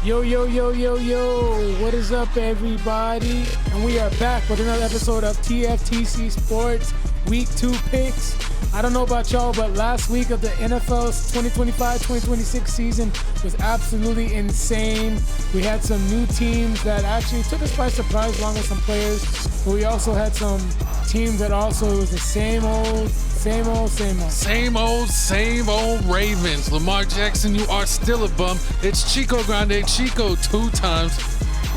Yo, yo, yo, yo, yo. What is up, everybody? And we are back with another episode of TFTC Sports Week 2 Picks. I don't know about y'all, but last week of the NFL's 2025-2026 season was absolutely insane. We had some new teams that actually took us by surprise along with some players, but we also had some teams that also was the same old Ravens. Lamar Jackson, you are still a bum. It's Chico Grande, Chico 2 times.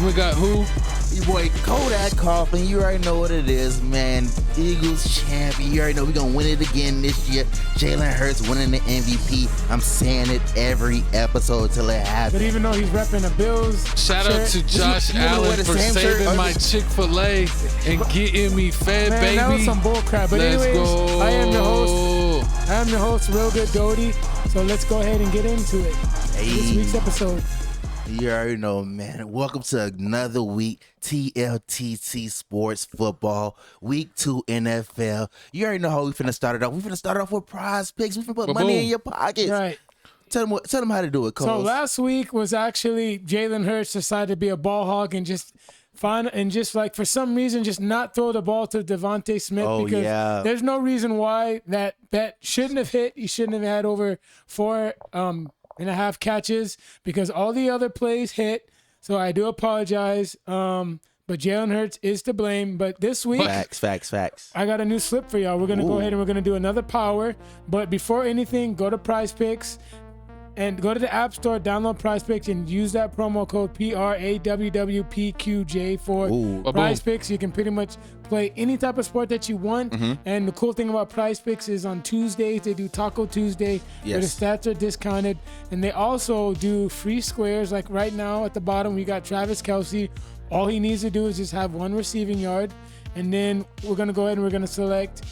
We got who? Your boy Kodak Coughlin. You already know what it is, man. Eagles champion. You already know we're going to win it again this year. Jalen Hurts winning the MVP. I'm saying it every episode till it happens. But even though he's repping the Bills Shout out to Josh Allen for saving my Chick-fil-A and getting me fed, man, baby. that was some bull crap. But Let's anyways, go. I am your host, Real Good Doty. So let's go ahead and get into it. This week's episode. You already know, man. Welcome to another week, TFTC Sports Football, Week 2 NFL. You already know how we finna start it off. We finna start it off with prize picks. We finna put money in your pockets. Right. Tell them how to do it, Coach. So last week was actually Jalen Hurts decided to be a ball hog and just for some reason just not throw the ball to Devontae Smith because there's no reason why that shouldn't have hit. He shouldn't have had over 4.5 catches because all the other plays hit. So I do apologize. But Jalen Hurts is to blame. But this week, Facts. I got a new slip for y'all. We're going to go ahead and we're going to do another power. But before anything, go to Prize Picks and go to the App Store, download Prize Picks, and use that promo code PRAWWPQJ for Prize Picks. You can pretty much play any type of sport that you want. And the cool thing about Prize Picks is on Tuesdays, they do Taco Tuesday, where the stats are discounted. And they also do free squares. Like right now at the bottom, we got Travis Kelce. All he needs to do is just have one receiving yard. And then we're going to go ahead and we're going to select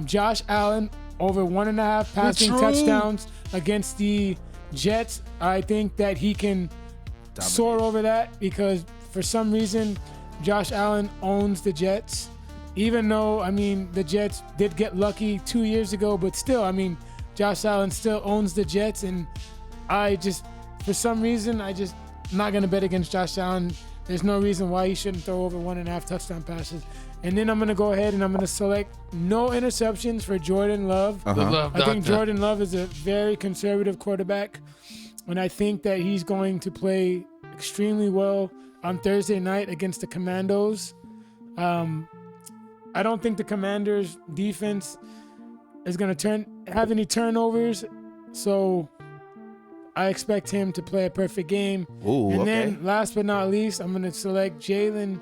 Josh Allen over 1.5 passing touchdowns against the Jets. I think that he can soar over that because for some reason Josh Allen owns the Jets. Even though, the Jets did get lucky 2 years ago, but still, Josh Allen still owns the Jets. And for some reason, I'm not going to bet against Josh Allen. There's no reason why he shouldn't throw over 1.5 touchdown passes. And then I'm going to go ahead and I'm going to select no interceptions for Jordan Love. I think Jordan Love is a very conservative quarterback. And I think that he's going to play extremely well on Thursday night against the Commandos. I don't think the Commanders' defense is going to have any turnovers. So I expect him to play a perfect game. Then last but not least, I'm going to select Jalen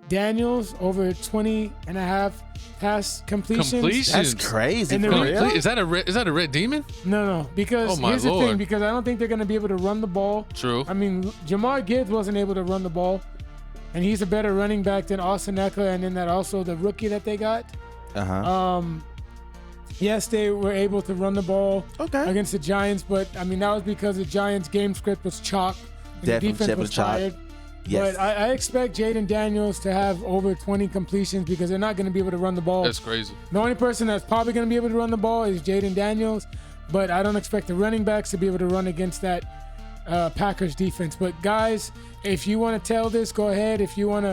Daniels over 20.5 pass completions. That's crazy. Is that a red demon? No. Because here's the thing. Because I don't think they're going to be able to run the ball. True. Jamar Gibbs wasn't able to run the ball, and he's a better running back than Austin Eckler, and then that also the rookie that they got. Yes, they were able to run the ball against the Giants, but that was because the Giants' game script was chalk. And the defense was tired. Yes. But I expect Jaden Daniels to have over 20 completions because they're not going to be able to run the ball. That's crazy. The only person that's probably going to be able to run the ball is Jaden Daniels, but I don't expect the running backs to be able to run against that Packers defense. But guys, if you want to tell this, go ahead. If you want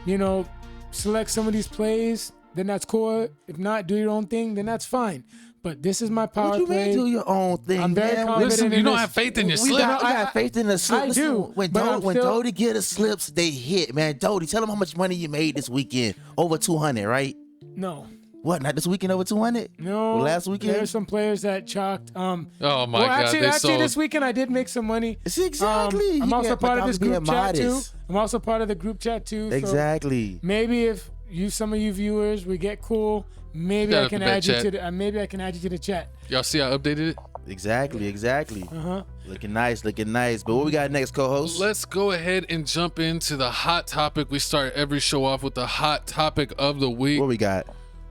to, select some of these plays, then that's cool. If not, do your own thing, then that's fine. But this is my power play. What you mean do your own thing, I'm very confident. Listen, in you don't this. have faith in your slip. I got faith in the slip. I do. When Doty get the slips, they hit, man. Doty, tell them how much money you made this weekend. Over 200, right? No. What, not this weekend over 200? No. Last weekend? There's some players that chalked. Oh, my God. Actually, this weekend I did make some money. Exactly. I'm also part of this group chat, too. I'm also part of the group chat, too. Exactly. So maybe if some of you viewers, we get cool, maybe I can add you to the chat. Y'all see I updated it? Exactly. Looking nice. But what we got next, co-host? Let's go ahead and jump into the hot topic. We start every show off with the hot topic of the week. What we got?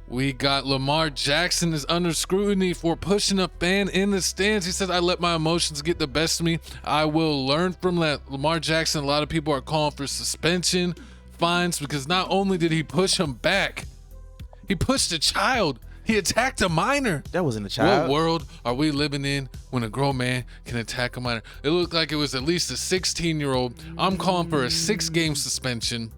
We got Lamar Jackson is under scrutiny for pushing a fan in the stands. He says, I let my emotions get the best of me. I will learn from that. Lamar Jackson, a lot of people are calling for suspension, fines, because not only did he push him back, he pushed a child He attacked a minor. That wasn't a child. What world are we living in when a grown man can attack a minor? It looked like it was at least a 16-year-old. I'm calling for a 6-game suspension.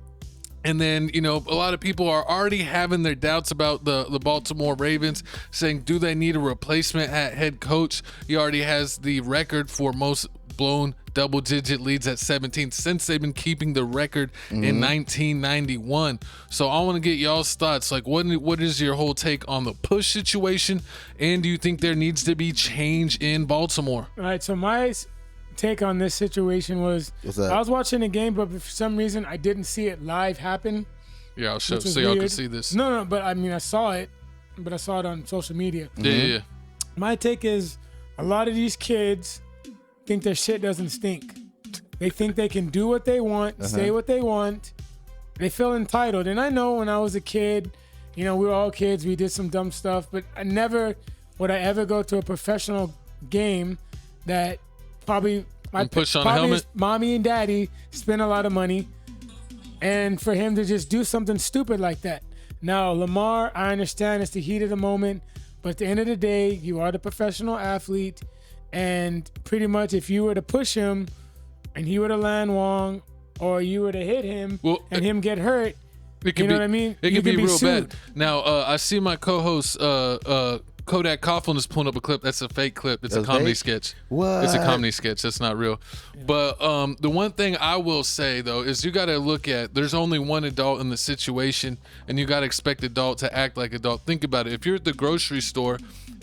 And then, a lot of people are already having their doubts about the Baltimore Ravens, saying, do they need a replacement at head coach? He already has the record for most blown double-digit leads at 17 since they've been keeping the record in 1991. So I want to get y'all's thoughts. Like, what is your whole take on the push situation? And do you think there needs to be change in Baltimore? All right, so my take on this situation was I was watching the game, but for some reason I didn't see it live happen. Yeah, I'll show so y'all can see this. No, but I mean I saw it, but I saw it on social media. Yeah. My take is a lot of these kids think their shit doesn't stink. They think they can do what they want, say what they want. They feel entitled. And I know when I was a kid, we were all kids, we did some dumb stuff, but I never would I ever go to a professional game that probably push on a helmet. Mommy and daddy spent a lot of money, and for him to just do something stupid like that. Now, Lamar, I understand it's the heat of the moment, but at the end of the day, you are the professional athlete, and pretty much if you were to push him and he were to land wrong, or you were to hit him and him get hurt, what I mean? It could be real sued. Bad. Now, I see my co-host Kodak Coughlin is pulling up a clip. That's a fake clip. It's a comedy sketch. What? It's a comedy sketch. That's not real. Yeah. But the one thing I will say, though, is you got to look at there's only one adult in the situation, and you got to expect adult to act like adult. Think about it. If you're at the grocery store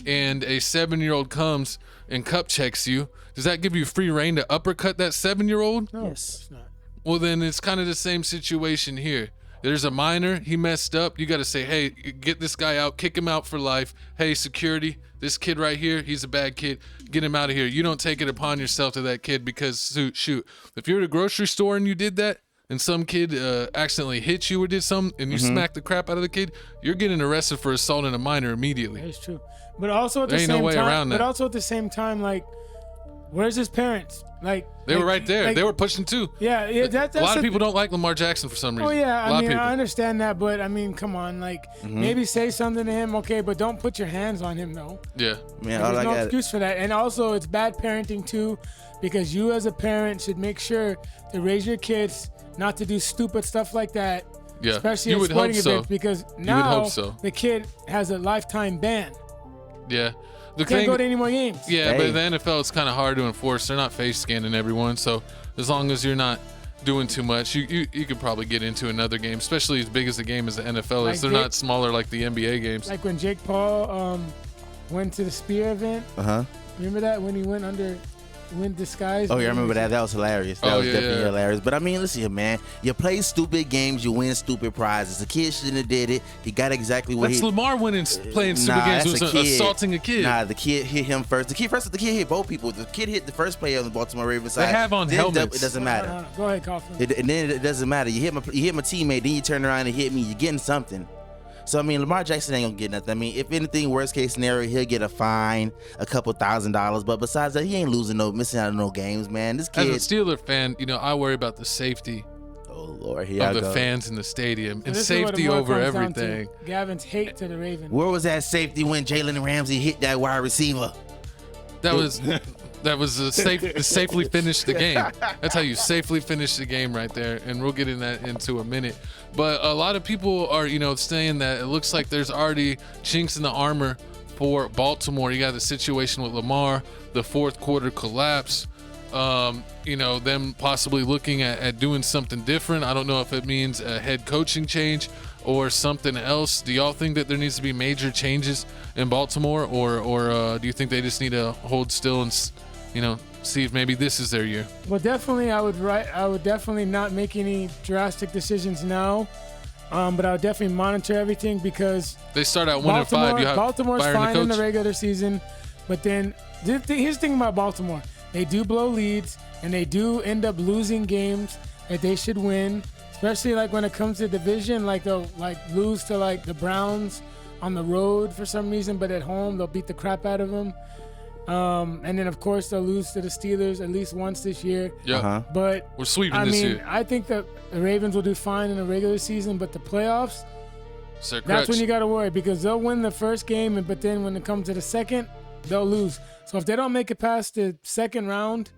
and a 7-year-old comes and cup checks you, does that give you free reign to uppercut that 7-year-old? No, it's not. Well, then it's kind of the same situation here. There's a minor, he messed up. You got to say, hey, get this guy out, kick him out for life. Hey, security, this kid right here, he's a bad kid. Get him out of here. You don't take it upon yourself to that kid because, shoot, if you're at a grocery store and you did that and some kid accidentally hit you or did something and you smacked the crap out of the kid, you're getting arrested for assaulting a minor immediately. That's true. But also at the there ain't same no way time, around that. But also at the same time, like, where's his parents? Like they were right there. They were pushing too. Yeah, that's a lot of people don't like Lamar Jackson for some reason. Oh yeah, I mean I understand that, but I mean, come on, like maybe say something to him, okay, but don't put your hands on him though. Yeah, man, there's no excuse for that. And also, it's bad parenting too, because you as a parent should make sure to raise your kids not to do stupid stuff like that. Yeah, especially at sporting events, because now the kid has a lifetime ban. Yeah. Can't go to any more games. Yeah, but the NFL, it's kind of hard to enforce. They're not face scanning everyone, so as long as you're not doing too much, you could probably get into another game, especially as big as the game as the NFL is. They're not smaller like the NBA games. Like when Jake Paul went to the spear event. Remember that when he went disguised? Oh yeah, I remember that. That was hilarious. That was definitely hilarious. But I mean, listen here, man. You play stupid games, you win stupid prizes. The kid shouldn't have did it. He got exactly what that's Lamar winning, playing stupid games. Was assaulting a kid. Nah, the kid hit him first. The kid hit both people. The kid hit the first player on the Baltimore Ravens side. They have on helmets. It doesn't matter. No. Go ahead, Coughlin. And then it doesn't matter. You hit my teammate, then you turn around and hit me. You're getting something. So, I mean, Lamar Jackson ain't gonna get nothing. I mean, if anything, worst case scenario, he'll get a fine, a couple $1,000. But besides that, he ain't missing out on no games, man. This kid. As a Steeler fan, I worry about the safety. Oh Lord, here of I the go. fans in the stadium, So and this safety over everything. Gavin's hate to the Ravens. Where was that safety when Jalen Ramsey hit that wide receiver? That was safely finished the game. That's how you safely finish the game right there, and we'll get into a minute. But a lot of people are, saying that it looks like there's already chinks in the armor for Baltimore. You got the situation with Lamar, the fourth quarter collapse. Them possibly looking at doing something different. I don't know if it means a head coaching change or something else. Do y'all think that there needs to be major changes in Baltimore, or do you think they just need to hold still and, see if maybe this is their year? Well, definitely, I would definitely not make any drastic decisions now, but I would definitely monitor everything because they start out 1-5. Baltimore's fine in the regular season, but then here's the thing about Baltimore: they do blow leads and they do end up losing games that they should win. Especially like when it comes to division, like they'll lose to like the Browns on the road for some reason, but at home they'll beat the crap out of them. And then of course they'll lose to the Steelers at least once this year. Yeah, but we're sweeping this year. I think that the Ravens will do fine in the regular season, but the playoffs, Sir Crutch. That's when you got to worry because they'll win the first game, but then when it comes to the second, they'll lose. So if they don't make it past the second round,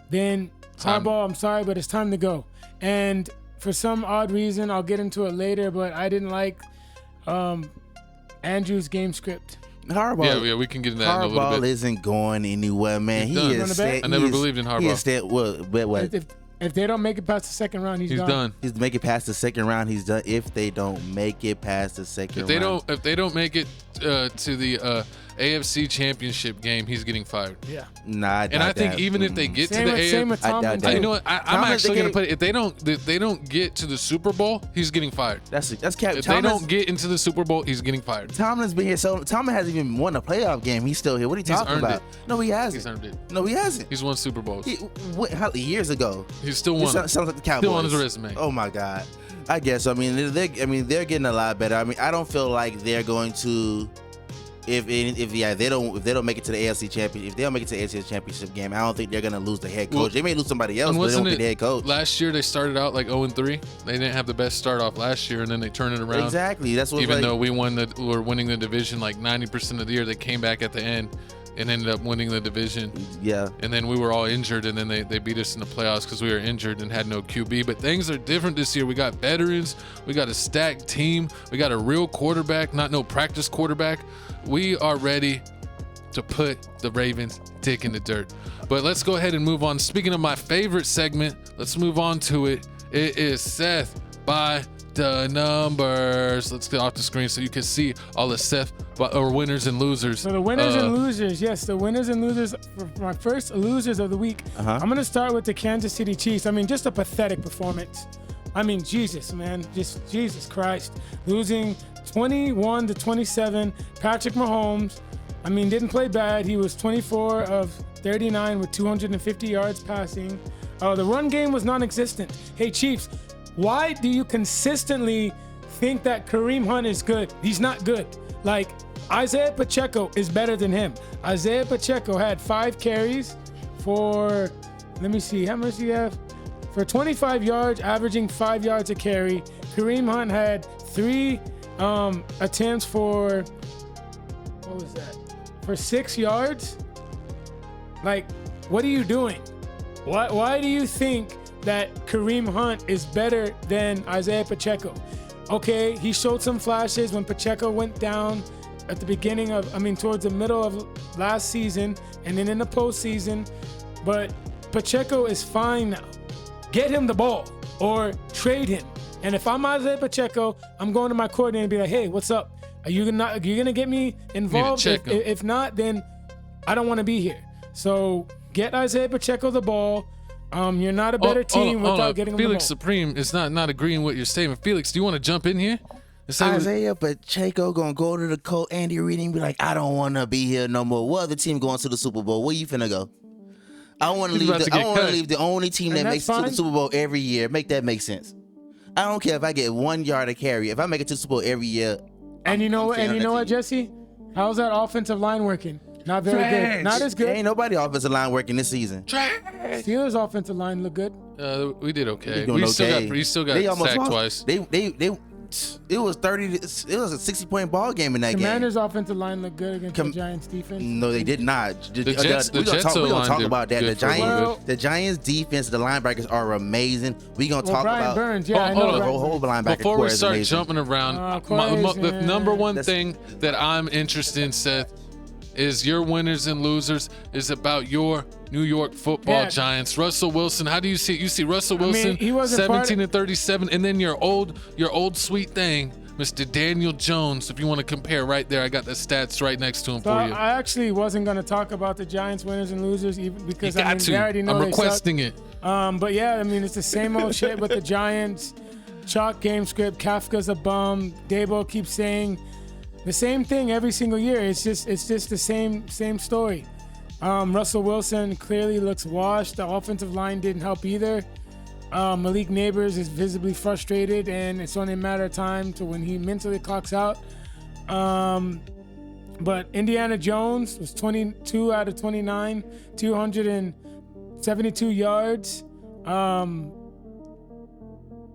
then Harbaugh, I'm sorry, but it's time to go. And for some odd reason, I'll get into it later, but I didn't like Andrew's game script. Harbaugh, yeah, we can get into that in a little bit. Harbaugh isn't going anywhere, man. He is. I never believed in Harbaugh. What? If they don't make it past the second round, he's done. He's make it past the second round. He's done. If they don't make it past the second round, if they don't make it to the AFC Championship game, he's getting fired. Yeah. Nah, and I think even if they get to the AFC, you know what? I'm actually gonna put it. If they don't get to the Super Bowl, he's getting fired. That's Cap. If they don't get into the Super Bowl, he's getting fired. Tomlin's been here, so Tomlin hasn't even won a playoff game. He's still here. What are you talking about? No, he hasn't. He's earned it. No, he hasn't. He's won Super Bowls. Years ago. He's still won. Sounds like the Cowboys. Still on his resume. Oh my God. I guess. I mean, they're getting a lot better. I mean, I don't feel like they're going to. If they don't make it to the AFC Championship, if they don't make it to the AFC Championship game, I don't think they're gonna lose the head coach. Well, they may lose somebody else, but they don't get the head coach. Last year they started out like 0-3. They didn't have the best start off last year, and then they turned it around. Exactly. That's what. Even though we were winning the division like 90% of the year, they came back at the end and ended up winning the division. Yeah. And then we were all injured, and then they beat us in the playoffs because we were injured and had no QB. But things are different this year. We got veterans. We got a stacked team. We got a real quarterback, not no practice quarterback. We are ready to put the Ravens' dick in the dirt. But let's go ahead and move on. Speaking of my favorite segment, let's move on to it. It is Seth by the numbers. Let's get off the screen so you can see all the Seth or winners and losers. So the winners and losers, yes, the winners and losers. For my first losers of the week, I'm going to start with the Kansas City Chiefs. I mean, just a pathetic performance. I mean, Jesus, man, just Jesus Christ. Losing 21-27. Patrick Mahomes, I mean, didn't play bad. He was 24 of 39 with 250 yards passing. The run game was non-existent. Hey, Chiefs, why do you consistently think that Kareem Hunt is good? He's not good. Like, Isaiah Pacheco is better than him. Isaiah Pacheco had 5 carries for, let me see, how much do you have? For 25 yards, averaging 5 yards a carry. Kareem Hunt had 3 attempts for, what was that? For 6 yards? Like, what are you doing? Why do you think that Kareem Hunt is better than Isaiah Pacheco? Okay, he showed some flashes when Pacheco went down at the beginning of, towards the middle of last season and then in the postseason. But Pacheco is fine now. Get him the ball or trade him. And if I'm Isaiah Pacheco, I'm going to my coordinator and be like, hey, what's up? Are you gonna get me involved? If not, then I don't want to be here. So get Isaiah Pacheco the ball. You're not a better team without getting him the ball. Felix Supreme is not agreeing with your statement. Felix, do you want to jump in here? Isaiah Pacheco gonna go to the coach Andy Reid and be like, I don't want to be here no more. What other team going to the Super Bowl? Where you finna go? I want to leave the only team that makes it to the Super Bowl every year. Make that make sense. I don't care if I get 1 yard of carry. If I make it to the Super Bowl every year. And you know what, Jesse? How's that offensive line working? Not very good. Not as good. Ain't nobody offensive line working this season. Steelers offensive line look good. We did okay. We still got sacked twice. It was 30. It was a 60-point ball game in that Commanders' game. offensive line looked good against the Giants' defense. No, they did not. The Jets we're gonna talk about that. The Giants' defense, the linebackers are amazing. We're gonna talk about Burns. Yeah, I know. The whole linebacker. Before we start jumping around, the number one thing that I'm interested in, Seth, is your winners and losers is about your New York Football Giants. Russell Wilson, how do you see it? You see Russell Wilson, 17-37, and then your old sweet thing, Mr. Daniel Jones. If you want to compare right there, I got the stats right next to him for you. I actually wasn't going to talk about the Giants winners and losers even because they already know I'm requesting it. But yeah, it's the same old shit with the Giants. Chalk game script. Kafka's a bum. Dabo keeps saying the same thing every single year. It's just the same story. Russell Wilson clearly looks washed. The offensive line didn't help either. Malik Neighbors is visibly frustrated, and it's only a matter of time to when he mentally clocks out. But Indiana Jones was 22 out of 29, 272 yards.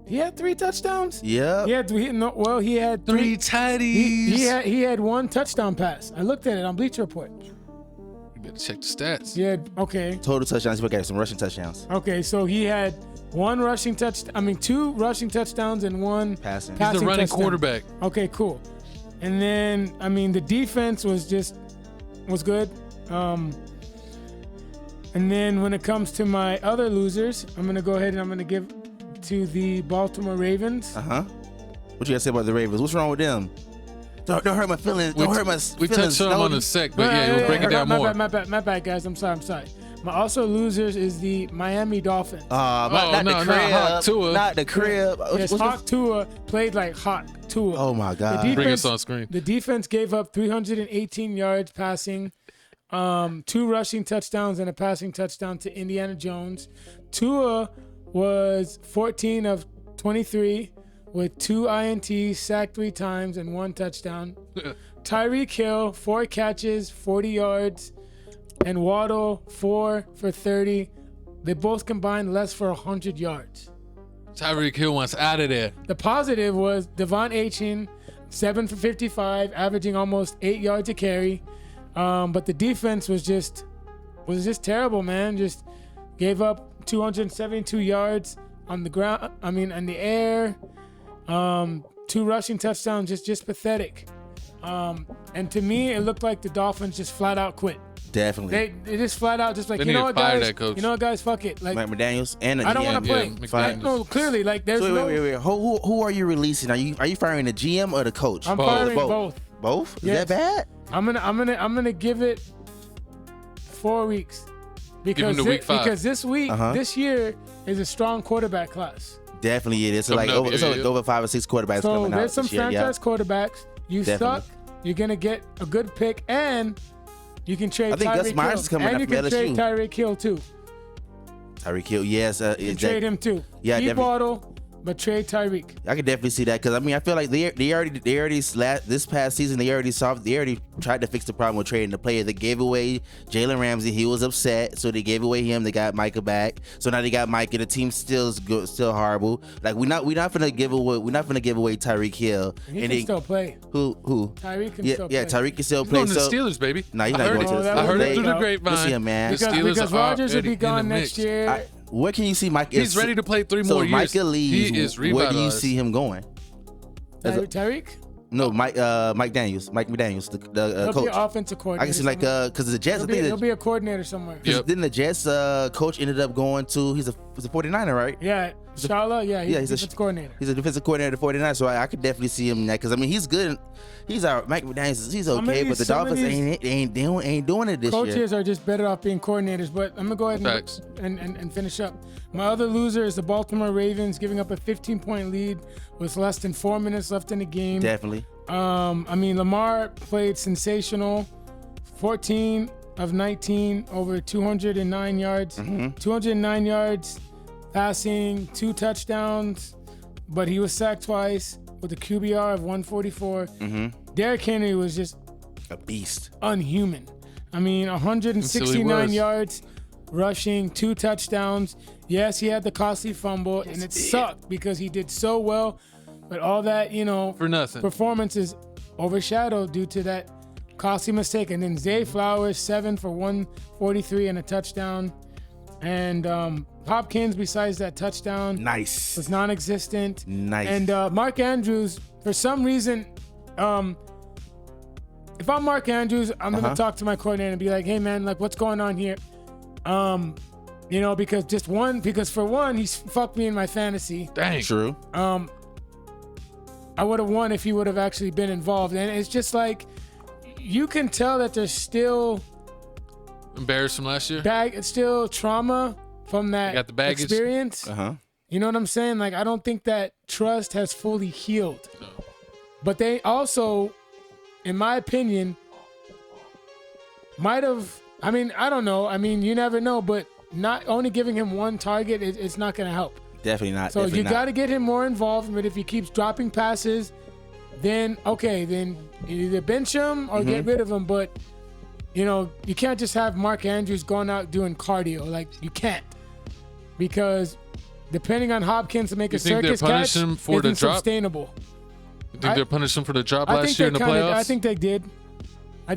He had 3 touchdowns? Yeah. He had he had 3 tighties. He had 1 touchdown pass. I looked at it on Bleacher Report. You better check the stats. Yeah, okay. Total touchdowns. We got some rushing touchdowns. Okay, so he had 2 rushing touchdowns and 1 Passing. He's the running touchdown. quarterback. Okay, cool. And then, the defense was good. And then when it comes to my other losers, I'm going to go ahead and I'm going to give to the Baltimore Ravens. Uh-huh. What you got to say about the Ravens? What's wrong with them? Don't hurt my feelings. Don't hurt my feelings. We touched on them on a sec, but we'll break it down more. My bad, guys. I'm sorry. My also losers is the Miami Dolphins. Not the crib. Yes, Hawk Tua played like Hawk Tua. Oh, my God. Bring us on screen. The defense gave up 318 yards passing, 2 rushing touchdowns and a passing touchdown to Indiana Jones. Tua was 14 of 23 with 2 INTs, sacked 3 times, and 1 touchdown. Tyreek Hill, 4 catches, 40 yards, and Waddle, 4 for 30. They both combined less for 100 yards. Tyreek Hill wants out of there. The positive was Devon Achane, 7 for 55, averaging almost 8 yards a carry. But the defense was just terrible, man. Just gave up 272 yards on the ground. In the air. 2 rushing touchdowns, just pathetic. And to me, it looked like the Dolphins just flat out quit. Definitely. They just flat out just like, They you know need what, to fire guys? that coach. You know what, guys? Fuck it. Like, Mike McDaniels and I don't want to play. McDaniels. No, clearly, like there's So no. wait. Who are you releasing? Are you firing the GM or the coach? I'm firing both. Both? Is Yes. that bad? I'm gonna give it 4 weeks Give him to week 5. because this week, Uh-huh. this year is a strong quarterback class. Definitely it is. So Coming like up, over 5 or 6 quarterbacks So coming out. there's some this year, franchise quarterbacks. You Definitely. suck. You're gonna get a good pick, and you can trade. I think Gus Tyreek Myers Hill. is coming and out you from can trade LSU. Tyreek Hill too. Tyreek Hill, yes. Trade him too. Yeah, Keep definitely. Waddle, but trade Tyreek. I could definitely see that because I feel like they already this past season they already tried to fix the problem with trading the player. They gave away Jalen Ramsey. He was upset, so they gave away him. They got Micah back, so now they got Micah. The team still horrible. Like we're not gonna give away Tyreek Hill. He can still play. Who? Tyreek can still play. Yeah, Tyreek can still He's play. going to the Steelers, baby. Nah, he's I not heard going it. to the I heard it through the Steelers. grapevine. Listen here, man. The Steelers Because are Rodgers will already be in gone the next mix. year. Where can you see Mike? He's ready to play 3 more years. Micah leaves. He is Where do you revitalized. see him going? Tyreek? No, Mike McDaniels, the He'll coach. be an offensive coordinator. I can see because the Jets. He'll be a coordinator somewhere. Yep. Then the Jets coach ended up going to he's a 49er, right? Yeah, Shala. Yeah, he's a defensive coordinator. He's a defensive coordinator at the 49ers, so I could definitely see him in that because he's good. He's our Mike McDaniels. He's okay, but the Dolphins ain't doing it this year. Coaches are just better off being coordinators. But I'm gonna go ahead and finish up. My other loser is the Baltimore Ravens, giving up a 15-point lead with less than 4 minutes left in the game. Definitely. Lamar played sensational. 14 of 19, over 209 yards. 209 yards passing, 2 touchdowns, but he was sacked twice with a QBR of 144. Derrick Henry was just a beast. Unhuman. 169 yards rushing, 2 touchdowns. Yes, he had the costly fumble, and it sucked because he did so well, but all that, for nothing. performance is overshadowed due to that costly mistake. And then Zay Flowers, 7 for 143 and a touchdown. And Hopkins, besides that touchdown, Nice. was non-existent. Nice. And Mark Andrews, for some reason, if I'm Mark Andrews, I'm gonna talk to my coordinator and be like, "Hey, man, like, what's going on here?" Because for one, he's fucked me in my fantasy. Dang. True. I would have won if he would have actually been involved. And it's just like, you can tell that there's still Embarrassed from last year? still trauma from that got the baggage? experience. You know what I'm saying? Like, I don't think that trust has fully healed. No. But they also, in my opinion, might have, I don't know. You never know, but not only giving him one target, it's not going to help. Definitely not. So definitely you not. got to get him more involved. But if he keeps dropping passes, then either bench him or get rid of him. But, you can't just have Mark Andrews going out doing cardio. Like, you can't. Because depending on Hopkins to make a circus they're catch, punishing him for the isn't drop? sustainable. You think they're punishing him for the drop last year in the playoffs? I think they did. I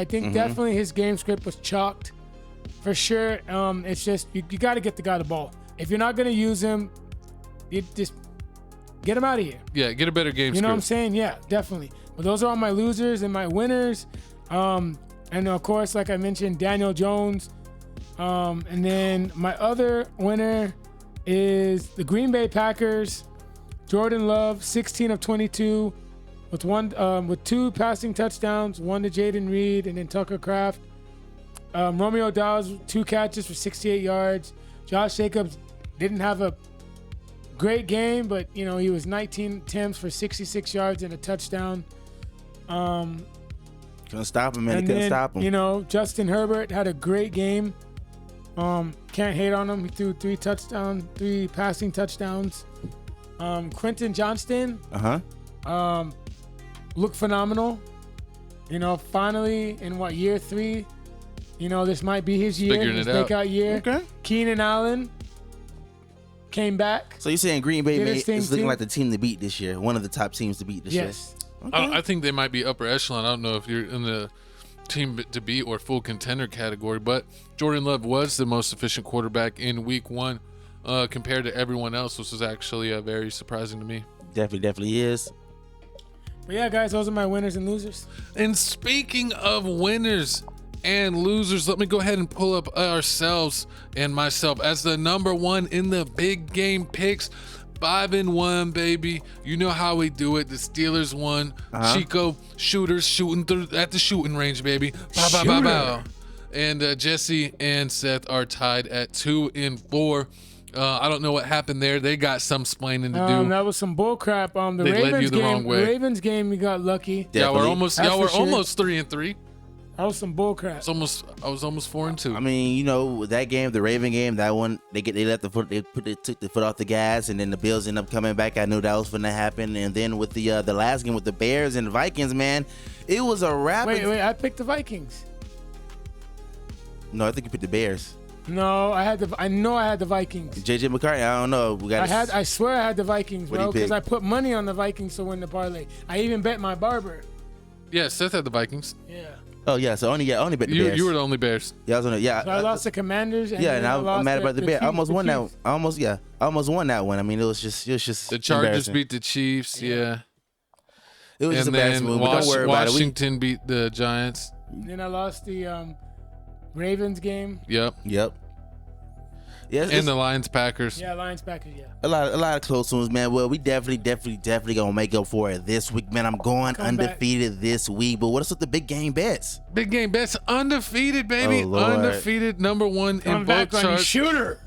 think definitely his game script was chalked. For sure. It's just, you got to get the guy the ball. If you're not going to use him, you just get him out of here. Yeah, get a better game script. You know what I'm saying? Yeah, definitely. But those are all my losers and my winners. And of course, like I mentioned, Daniel Jones. And then my other winner is the Green Bay Packers. Jordan Love, 16 of 22 with 2 passing touchdowns, 1 to Jaden Reed and then Tucker Kraft. Romeo Doubs, 2 catches for 68 yards. Josh Jacobs didn't have a great game, but he was 19 attempts for 66 yards and a touchdown. Couldn't stop him, man. Couldn't stop him. Justin Herbert had a great game. Can't hate on him. He threw 3 passing touchdowns. Quentin Johnston looked phenomenal. Finally in year 3, this might be his year, his breakout year. Okay. Keenan Allen came back. So you're saying Green Bay is looking like the team to beat this year, one of the top teams to beat this year? Yes. Okay. I think they might be upper echelon. I don't know if you're in the team to beat or full contender category, but Jordan Love was the most efficient quarterback in week 1 compared to everyone else, which was actually very surprising to me. Definitely is. But yeah, guys, those are my winners and losers. And speaking of winners and losers, let me go ahead and pull up ourselves and myself as the number 1 in the big game picks. 5-1, baby. You know how we do it. The Steelers won. Chico shooters shooting at the shooting range, baby. Bow, bow, bow, bow. And Jesse and Seth are tied at 2-4. I don't know what happened there. They got some splaining to do. That was some bull crap. The They Ravens led you the game, wrong way. The Ravens game, we got lucky. Y'all were almost 3-3. That was some bull crap. I was almost 4-2. I mean, that game, the Raven game, that one, they took the foot off the gas, and then the Bills ended up coming back. I knew that was going to happen. And then with the last game with the Bears and the Vikings, man, it was a wrap. Wait, I picked the Vikings. No, I think you picked the Bears. No, I know I had the Vikings. JJ McCarthy, I don't know. I swear I had the Vikings, bro, because I put money on the Vikings to win the parlay. I even bet my barber. Yeah, Seth had the Vikings. Yeah. Oh yeah, so only bet the Bears. You were the only Bears. Yeah, I was on it. Yeah. So I lost the Commanders. And and I'm mad about the Bears. I almost won that. I almost won that one. I mean, it was just the Chargers beat the Chiefs. Yeah. It was just a bad move. Don't worry about it. Washington beat the Giants. Then I lost the Ravens game. Yep. Yeah, and the Lions Packers. Yeah, Lions Packers. Yeah. A lot of close ones, man. Well, we definitely gonna make up for it this week, man. I'm going undefeated this week. But what's with the big game bets? Big game bets, undefeated, baby. Undefeated, number 1 in both charts. Shooter.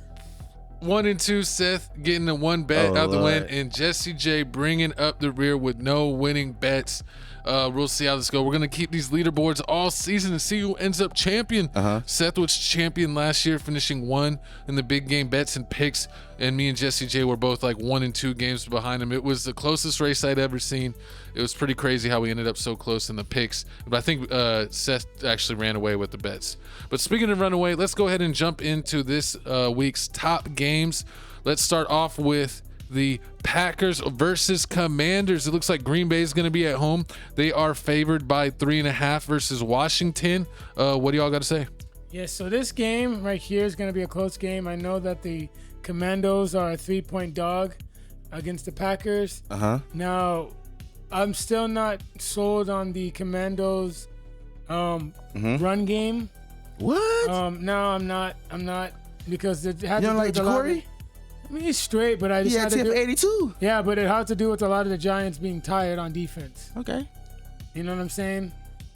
1 and 2, Seth getting the 1 bet out the win, and Jesse J bringing up the rear with no winning bets. We'll see how this goes. We're going to keep these leaderboards all season and see who ends up champion. Seth was champion last year, finishing 1 in the big game bets and picks, and me and Jesse J were both like 1 and 2 games behind him. It was the closest race I'd ever seen. It was pretty crazy how we ended up so close in the picks, but I think Seth actually ran away with the bets. But speaking of run away, let's go ahead and jump into this week's top games. Let's start off with the Packers versus Commanders. It looks like Green Bay is going to be at home. They are favored by 3.5 versus Washington. What do y'all got to say? Yeah, so this game right here is going to be a close game. I know that the Commandos are a 3-point dog against the Packers. Now, I'm still not sold on the Commandos run game. What? No, I'm not because it had you don't to like do with Jacory? I mean, he's straight, but I just had to do 82. Yeah, but it had to do with a lot of the Giants being tired on defense. Okay. You know what I'm saying?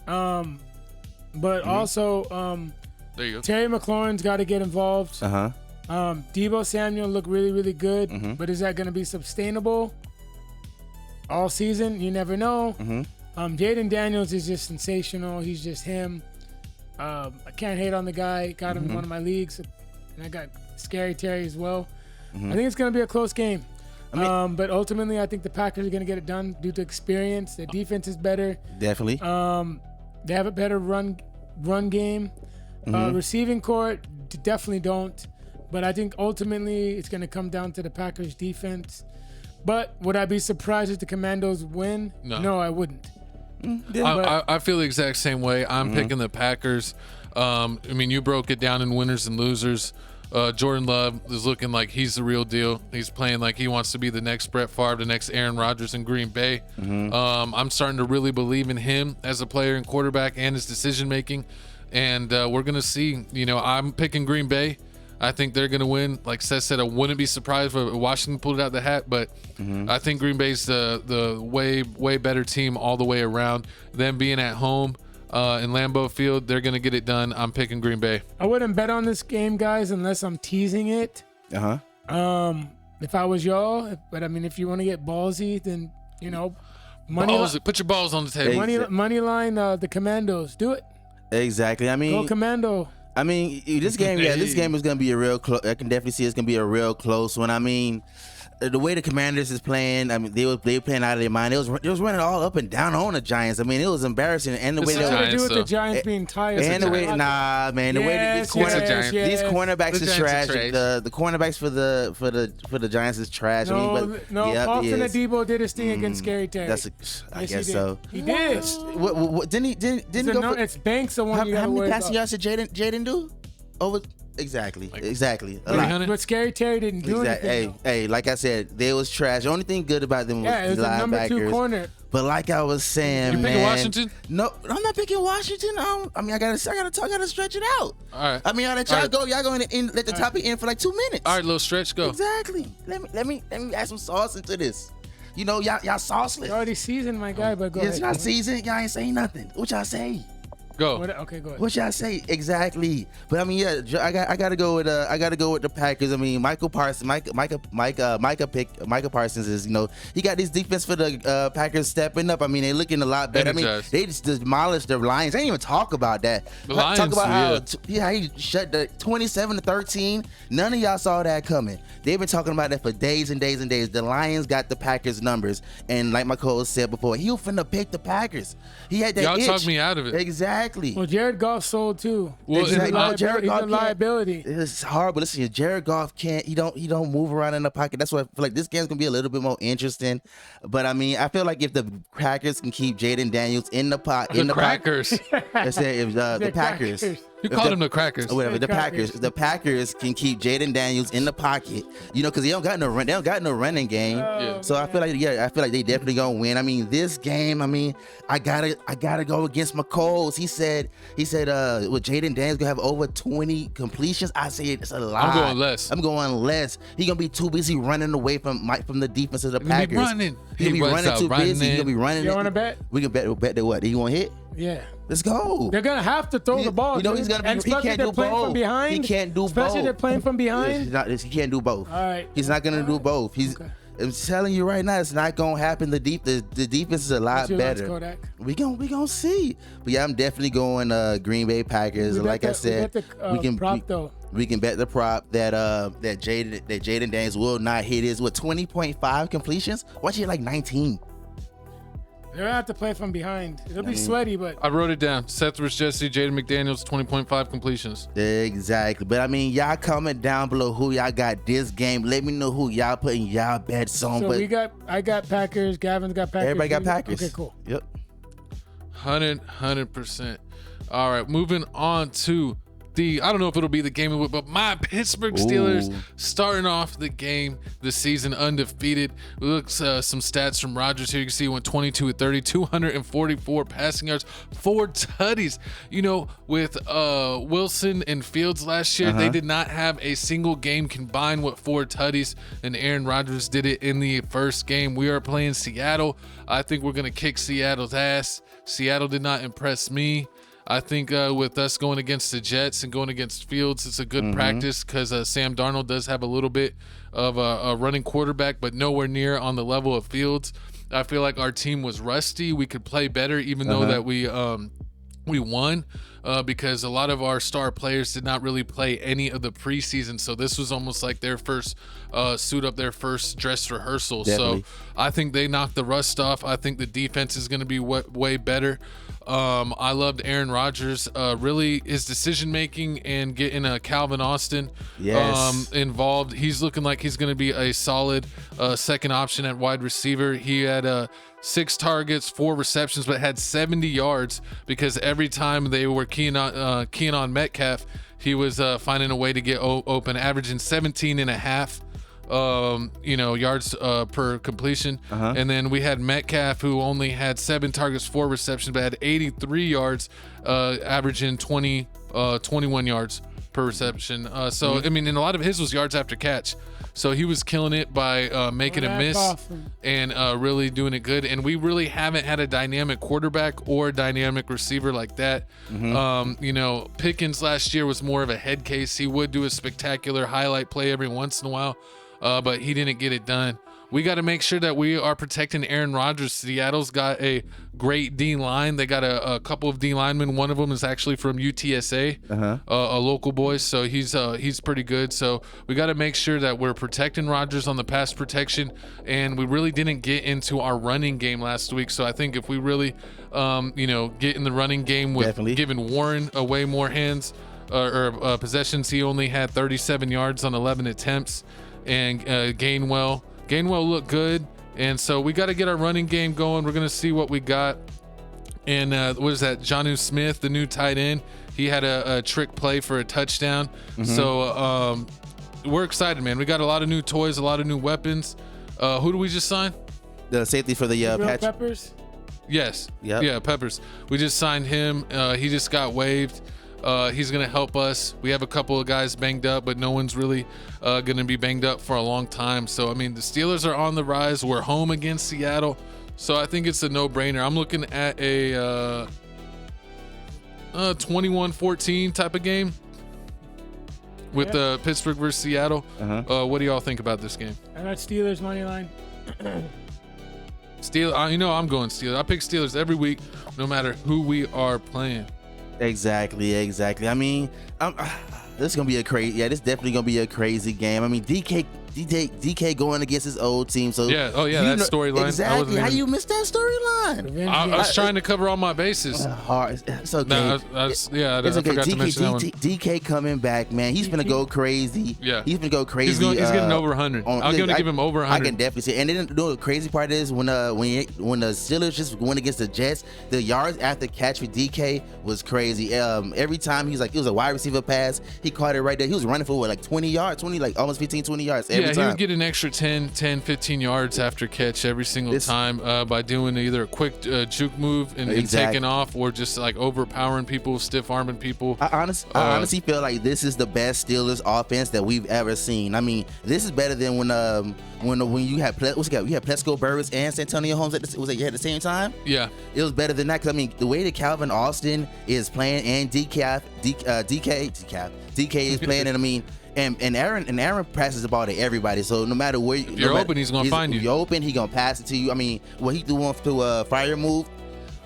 But also, there you go. Terry McLaurin's got to get involved. Deebo Samuel looked really, really good, but is that going to be sustainable all season? You never know. Jaden Daniels is just sensational. He's just him. I can't hate on the guy. Got him in one of my leagues, and I got Scary Terry as well. I think it's going to be a close game. But ultimately, I think the Packers are going to get it done due to experience. Their defense is better. Definitely. They have a better run game. Receiving court, definitely don't. But I think ultimately it's going to come down to the Packers defense. But would I be surprised if the Commandos win? No, I wouldn't. I feel the exact same way. I'm picking the Packers. I mean, you broke it down in winners and losers. Jordan Love is looking like he's the real deal. He's playing like he wants to be the next Brett Favre, the next Aaron Rodgers in Green Bay. I'm starting to really believe in him as a player and quarterback and his decision making. And we're going to see. I'm picking Green Bay. I think they're going to win. Like Seth said, I wouldn't be surprised if Washington pulled it out the hat, but I think Green Bay's the way better team all the way around. Them being at home in Lambeau Field, they're going to get it done. I'm picking Green Bay. I wouldn't bet on this game, guys, unless I'm teasing it. If I was y'all, but I mean, if you want to get ballsy, then, put your balls on the table. Money line, the Commandos. Do it. Exactly. I mean, go Commando. I mean, this game is going to be a real close. I can definitely see it's going to be a real close one. I mean, the way the Commanders is playing, I mean, they were playing out of their mind. It was running all up and down on the Giants. I mean, it was embarrassing. And the way they were do with the Giants being tired. And the way, these cornerbacks is trash. The cornerbacks for the Giants is trash. Paul Finadebo did his thing against Scary Terry. I guess so. He did. What didn't he go for? It's Banks the one you got to worry about. How many passing yards did Jaden do? Exactly. But Scary Terry didn't do anything. Hey, like I said, they was trash. The only thing good about them was it was the number 2 corner. But like I was saying, you picking Washington? No, I'm not picking Washington. I mean, I gotta stretch it out. All right. I mean, I'll let y'all go. Y'all go in, let the topic in for like 2 minutes. All right, little stretch, go. Exactly. Let me add some sauce into this. Y'all sauceless. You're already seasoned, my guy. But go ahead. It's not seasoned. Y'all ain't saying nothing. What y'all say? Go. Okay, go ahead. What y'all say exactly? But I mean, I gotta go with the Packers. I mean, Micah Parsons is he got this defense for the Packers stepping up. I mean, they looking a lot better. I mean, they just demolished the Lions. They didn't even talk about that. Talk about how he shut the 27-13. None of y'all saw that coming. They've been talking about that for days and days and days. The Lions got the Packers numbers, and like my co-host said before, he was finna pick the Packers. He had that y'all itch. talked me out of it. Exactly. Well, Jared Goff sold too. Well, exactly. Jared Goff he's a liability. It's horrible. Listen, Jared Goff can't. He don't move around in the pocket. That's why I feel like this game's gonna be a little bit more interesting. But I mean, I feel like if the Packers can keep Jaden Daniels in the pocket, the Packers. I said if the Packers. You called them the Crackers. Whatever. The Packers can keep Jaden Daniels in the pocket. Because they don't got no run. They don't got no running game. So I feel like they definitely gonna win. I mean, this game. I mean, I gotta go against McColl's. He said, with Jaden Daniels gonna have over 20 completions. I say it's a lot. I'm going less. He gonna be too busy running away from the defense of the Packers. He'll be running too busy. He'll be running. You wanna bet? We can bet that what? He won't hit? Yeah. Let's go. They're gonna have to throw the ball. He's gonna be. He can't do both. From behind, he can't do especially both. Especially they're playing from behind. He can't do both. All right. He's not gonna do both. I'm telling you right now, it's not gonna happen. The defense is a lot better. We gonna see. But yeah, I'm definitely going Green Bay Packers. Like I said, we can bet the prop that Jaden Daniels will not hit his 20.5 completions. Watch it like 19. They're gonna have to play from behind. It'll be sweaty, but I wrote it down. Seth vs. Jesse, Jaden McDaniels, 20.5 completions. Exactly. But I mean, y'all comment down below who y'all got this game. Let me know who y'all putting y'all bets on. So I got Packers. Gavin's got Packers. Everybody got Packers. Okay, cool. Yep. 100%. All right, moving on to I don't know if it'll be the game of it, but my Pittsburgh Steelers starting off the game this season undefeated. We look some stats from Rodgers here. You can see he went 22-30, 244 passing yards, 4 tutties. With Wilson and Fields last year, they did not have a single game combined with 4 tutties, and Aaron Rodgers did it in the first game. We are playing Seattle. I think we're going to kick Seattle's ass. Seattle did not impress me. I think with us going against the Jets and going against Fields, it's a good practice because Sam Darnold does have a little bit of a running quarterback, but nowhere near on the level of Fields. I feel like our team was rusty. We could play better, even though that we we won because a lot of our star players did not really play any of the preseason. So this was almost like their first suit up, their first dress rehearsal. Definitely. So I think they knocked the rust off. I think the defense is going to be way better. I loved Aaron Rodgers, really his decision making and getting Calvin Austin involved. He's looking like he's going to be a solid second option at wide receiver. He had 6 targets, 4 receptions, but had 70 yards because every time they were keying on Metcalf, he was finding a way to get open, averaging 17 and a half yards per completion. And then we had Metcalf, who only had 7 targets, 4 receptions, but had 83 yards, averaging 21 yards per reception. I mean, and a lot of his was yards after catch. So he was killing it by making a miss and really doing it good. And we really haven't had a dynamic quarterback or a dynamic receiver like that. Pickens last year was more of a head case. He would do a spectacular highlight play every once in a while, but he didn't get it done. We got to make sure that we are protecting Aaron Rodgers. Seattle's got a great D line. They got a couple of D linemen. One of them is actually from UTSA, a local boy. So he's pretty good. So we got to make sure that we're protecting Rodgers on the pass protection. And we really didn't get into our running game last week. So I think if we really, get in the running game with giving Warren away more hands or possessions, he only had 37 yards on 11 attempts, and Gainwell looked good, and so we got to get our running game going. We're going to see what we got. And what is that? Jonnu Smith, the new tight end, he had a trick play for a touchdown. So we're excited, man. We got a lot of new toys, a lot of new weapons. Who do we just sign? The safety for the Peppers? Yes. Yep. Yeah, Peppers. We just signed him. He just got waived. He's going to help us. We have a couple of guys banged up, but no one's really going to be banged up for a long time. So, I mean, the Steelers are on the rise. We're home against Seattle. So, I think it's a no-brainer. I'm looking at a 21-14 type of game with Pittsburgh versus Seattle. What do y'all think about this game? I got Steelers money line. I'm going Steelers. I pick Steelers every week, no matter who we are playing. Exactly. I mean, this is gonna be this definitely gonna be a crazy game. I mean, DK going against his old team. So that storyline. Exactly. How you missed that storyline? I was trying to cover all my bases. Hard. It's okay. I forgot to mention that one. DK coming back, man. He's gonna go crazy. Yeah, he's gonna go crazy. He's getting over 100. I'm gonna give him over 100. I can definitely see. And then the crazy part is when the Steelers just went against the Jets, the yards after catch for DK was crazy. Every time it was a wide receiver pass, he caught it right there. He was running for like 20 yards, almost 15, 20 yards every time. He would get an extra 10, 15 yards after catch every single time by doing either a quick juke move and taking off, or just like overpowering people, stiff arming people. I honestly feel like this is the best Steelers offense that we've ever seen. I mean, this is better than when you had Plesko Burris and Santonio Holmes at the same time. Yeah, it was better than that, because I mean, the way that Calvin Austin is playing and DK is playing, and I mean. And Aaron passes the ball to everybody. So no matter where you're open, he's gonna find you. If you're open, he's gonna pass it to you. I mean, what he threw one to a fire move,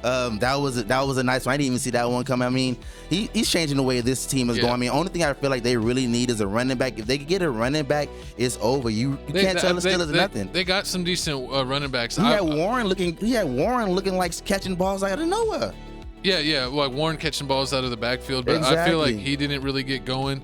that was a nice one. I didn't even see that one coming. I mean, he's changing the way this team is going. I mean, only thing I feel like they really need is a running back. If they could get a running back, it's over. You can't tell the Steelers nothing. They got some decent running backs. He had Warren looking like catching balls out of nowhere. Yeah, like Warren catching balls out of the backfield, but I feel like he didn't really get going.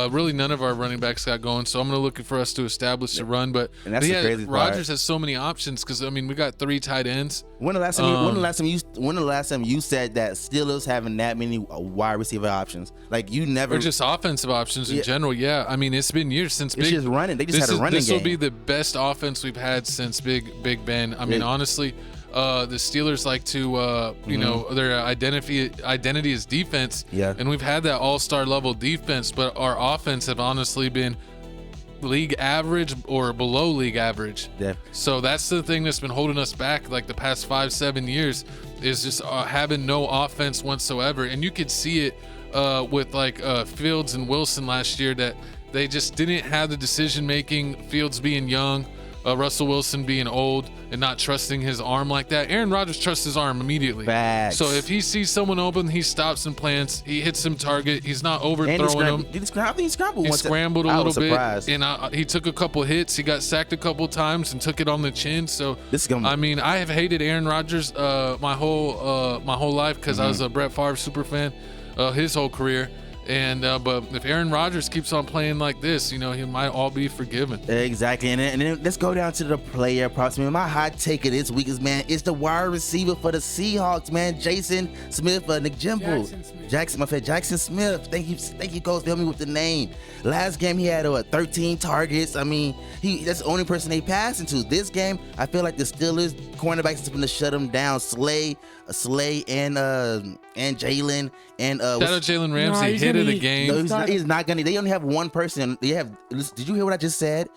Really, none of our running backs got going, so I'm going to look for us to establish a run. But the crazy part. Rodgers has so many options, because I mean, we got 3 tight ends. When the last time you said that Steelers having that many wide receiver options? Like, you never. Or just offensive options in general. Yeah, I mean, it's been years since it's just running. They just had a running game. This will be the best offense we've had since Big Ben. I mean, honestly. The Steelers like to, their identity is defense. Yeah. And we've had that all-star level defense, but our offense have honestly been league average or below league average. Yeah. So that's the thing that's been holding us back like the past 5-7 years, is just having no offense whatsoever. And you could see it with like Fields and Wilson last year, that they just didn't have the decision making. Fields being young, Russell Wilson being old and not trusting his arm like that. Aaron Rodgers trusts his arm immediately. Facts. So if he sees someone open, he stops and plants. He hits him target. He's not overthrowing him. Did he scramble? I think he scrambled. He scrambled a little bit, and he took a couple hits. He got sacked a couple times and took it on the chin. So I mean, I have hated Aaron Rodgers my whole life because I was a Brett Favre super fan his whole career. And but if Aaron Rodgers keeps on playing like this, he might all be forgiven. Exactly. And then let's go down to the player props. Man, my hot take of this week is, man, it's the wide receiver for the Seahawks, man, Jason Smith, Nick Jimbo. Jackson Smith. Thank you, Coach. Help me with the name. Last game he had 13 targets. I mean, that's the only person they passed into. This game, I feel like the Steelers cornerbacks is going to shut him down. Slay and Jalen and shout out Jalen Ramsey, hit of the game. No, he's not gonna. They only have one person. Did you hear what I just said?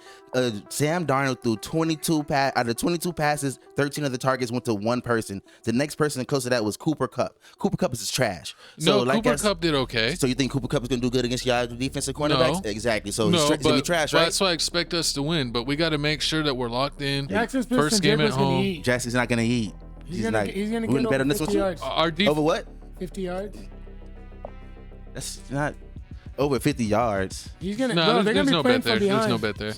Sam Darnold threw 22 out of 22 passes, 13 of the targets went to one person. The next person close to that was Cooper Kupp. Cooper Kupp is trash. So, Cooper Kupp did okay. So you think Cooper Kupp is gonna do good against y'all defensive cornerbacks? No. Exactly. So he's gonna be trash, right? That's why I expect us to win, but we got to make sure that we're locked in. Jackson's first game at home. Jackson's not gonna eat. He's gonna get over 50 yards. Over what? 50 yards. That's not over 50 yards. He's gonna. There's no bet there. There's no bet there.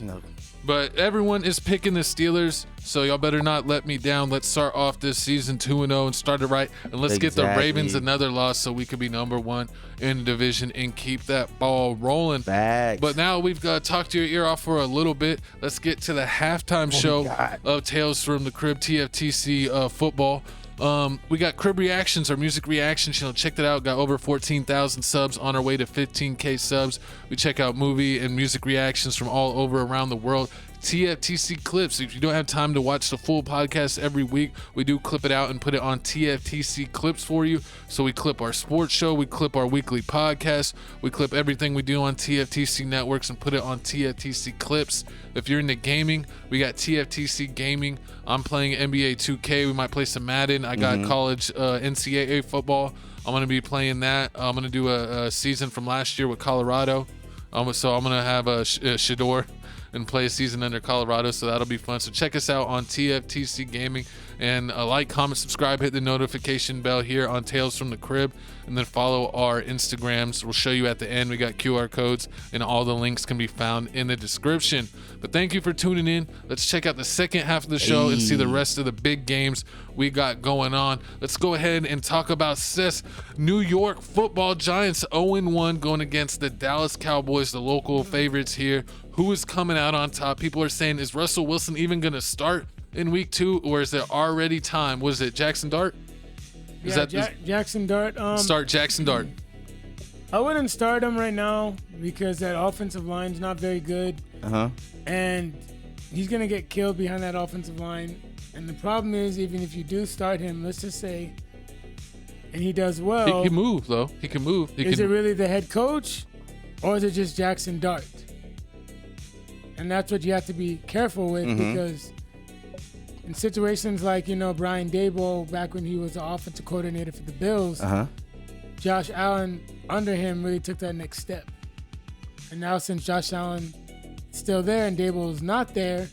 But everyone is picking the Steelers, so y'all better not let me down. Let's start off this season 2-0 and start it right. And let's get the Ravens another loss so we could be number one in the division and keep that ball rolling. Facts. But now we've got to talk to your ear off for a little bit. Let's get to the halftime show of Tales from the Crib, TFTC football. We got Crib Reactions, our music reaction channel. Check that out. Got over 14,000 subs, on our way to 15K subs. We check out movie and music reactions from all over around the world. TFTC clips. If you don't have time to watch the full podcast every week, we do clip it out and put it on TFTC clips for you. So we clip our sports show, we clip our weekly podcast, we clip everything we do on TFTC networks and put it on TFTC clips. If you're into gaming, we got TFTC gaming. I'm playing NBA 2K. We might play some Madden. I got college NCAA football. I'm going to be playing that. I'm going to do a season from last year with Colorado. So I'm going to have a Shador and play a season under Colorado, so that'll be fun. So check us out on TFTC Gaming, and like, comment, subscribe, hit the notification bell here on Tales from the Crib, and then follow our Instagrams. We'll show you at the end. We got QR codes, and all the links can be found in the description. But thank you for tuning in. Let's check out the second half of the show and see the rest of the big games we got going on. Let's go ahead and talk about New York Football Giants 0-1 going against the Dallas Cowboys, the local favorites here. Who is coming out on top? People are saying, is Russell Wilson even going to start in week 2, or is there already time? Was it Jackson Dart? Jackson Dart. Start Jackson Dart. I wouldn't start him right now because that offensive line's not very good. And he's going to get killed behind that offensive line. And the problem is, even if you do start him, let's just say, and he does well. He can move, though. He can move. Is it really the head coach, or is it just Jackson Dart? And that's what you have to be careful with, because in situations like, Brian Daboll, back when he was the offensive coordinator for the Bills, Josh Allen under him really took that next step. And now since Josh Allen is still there and Daboll's not there,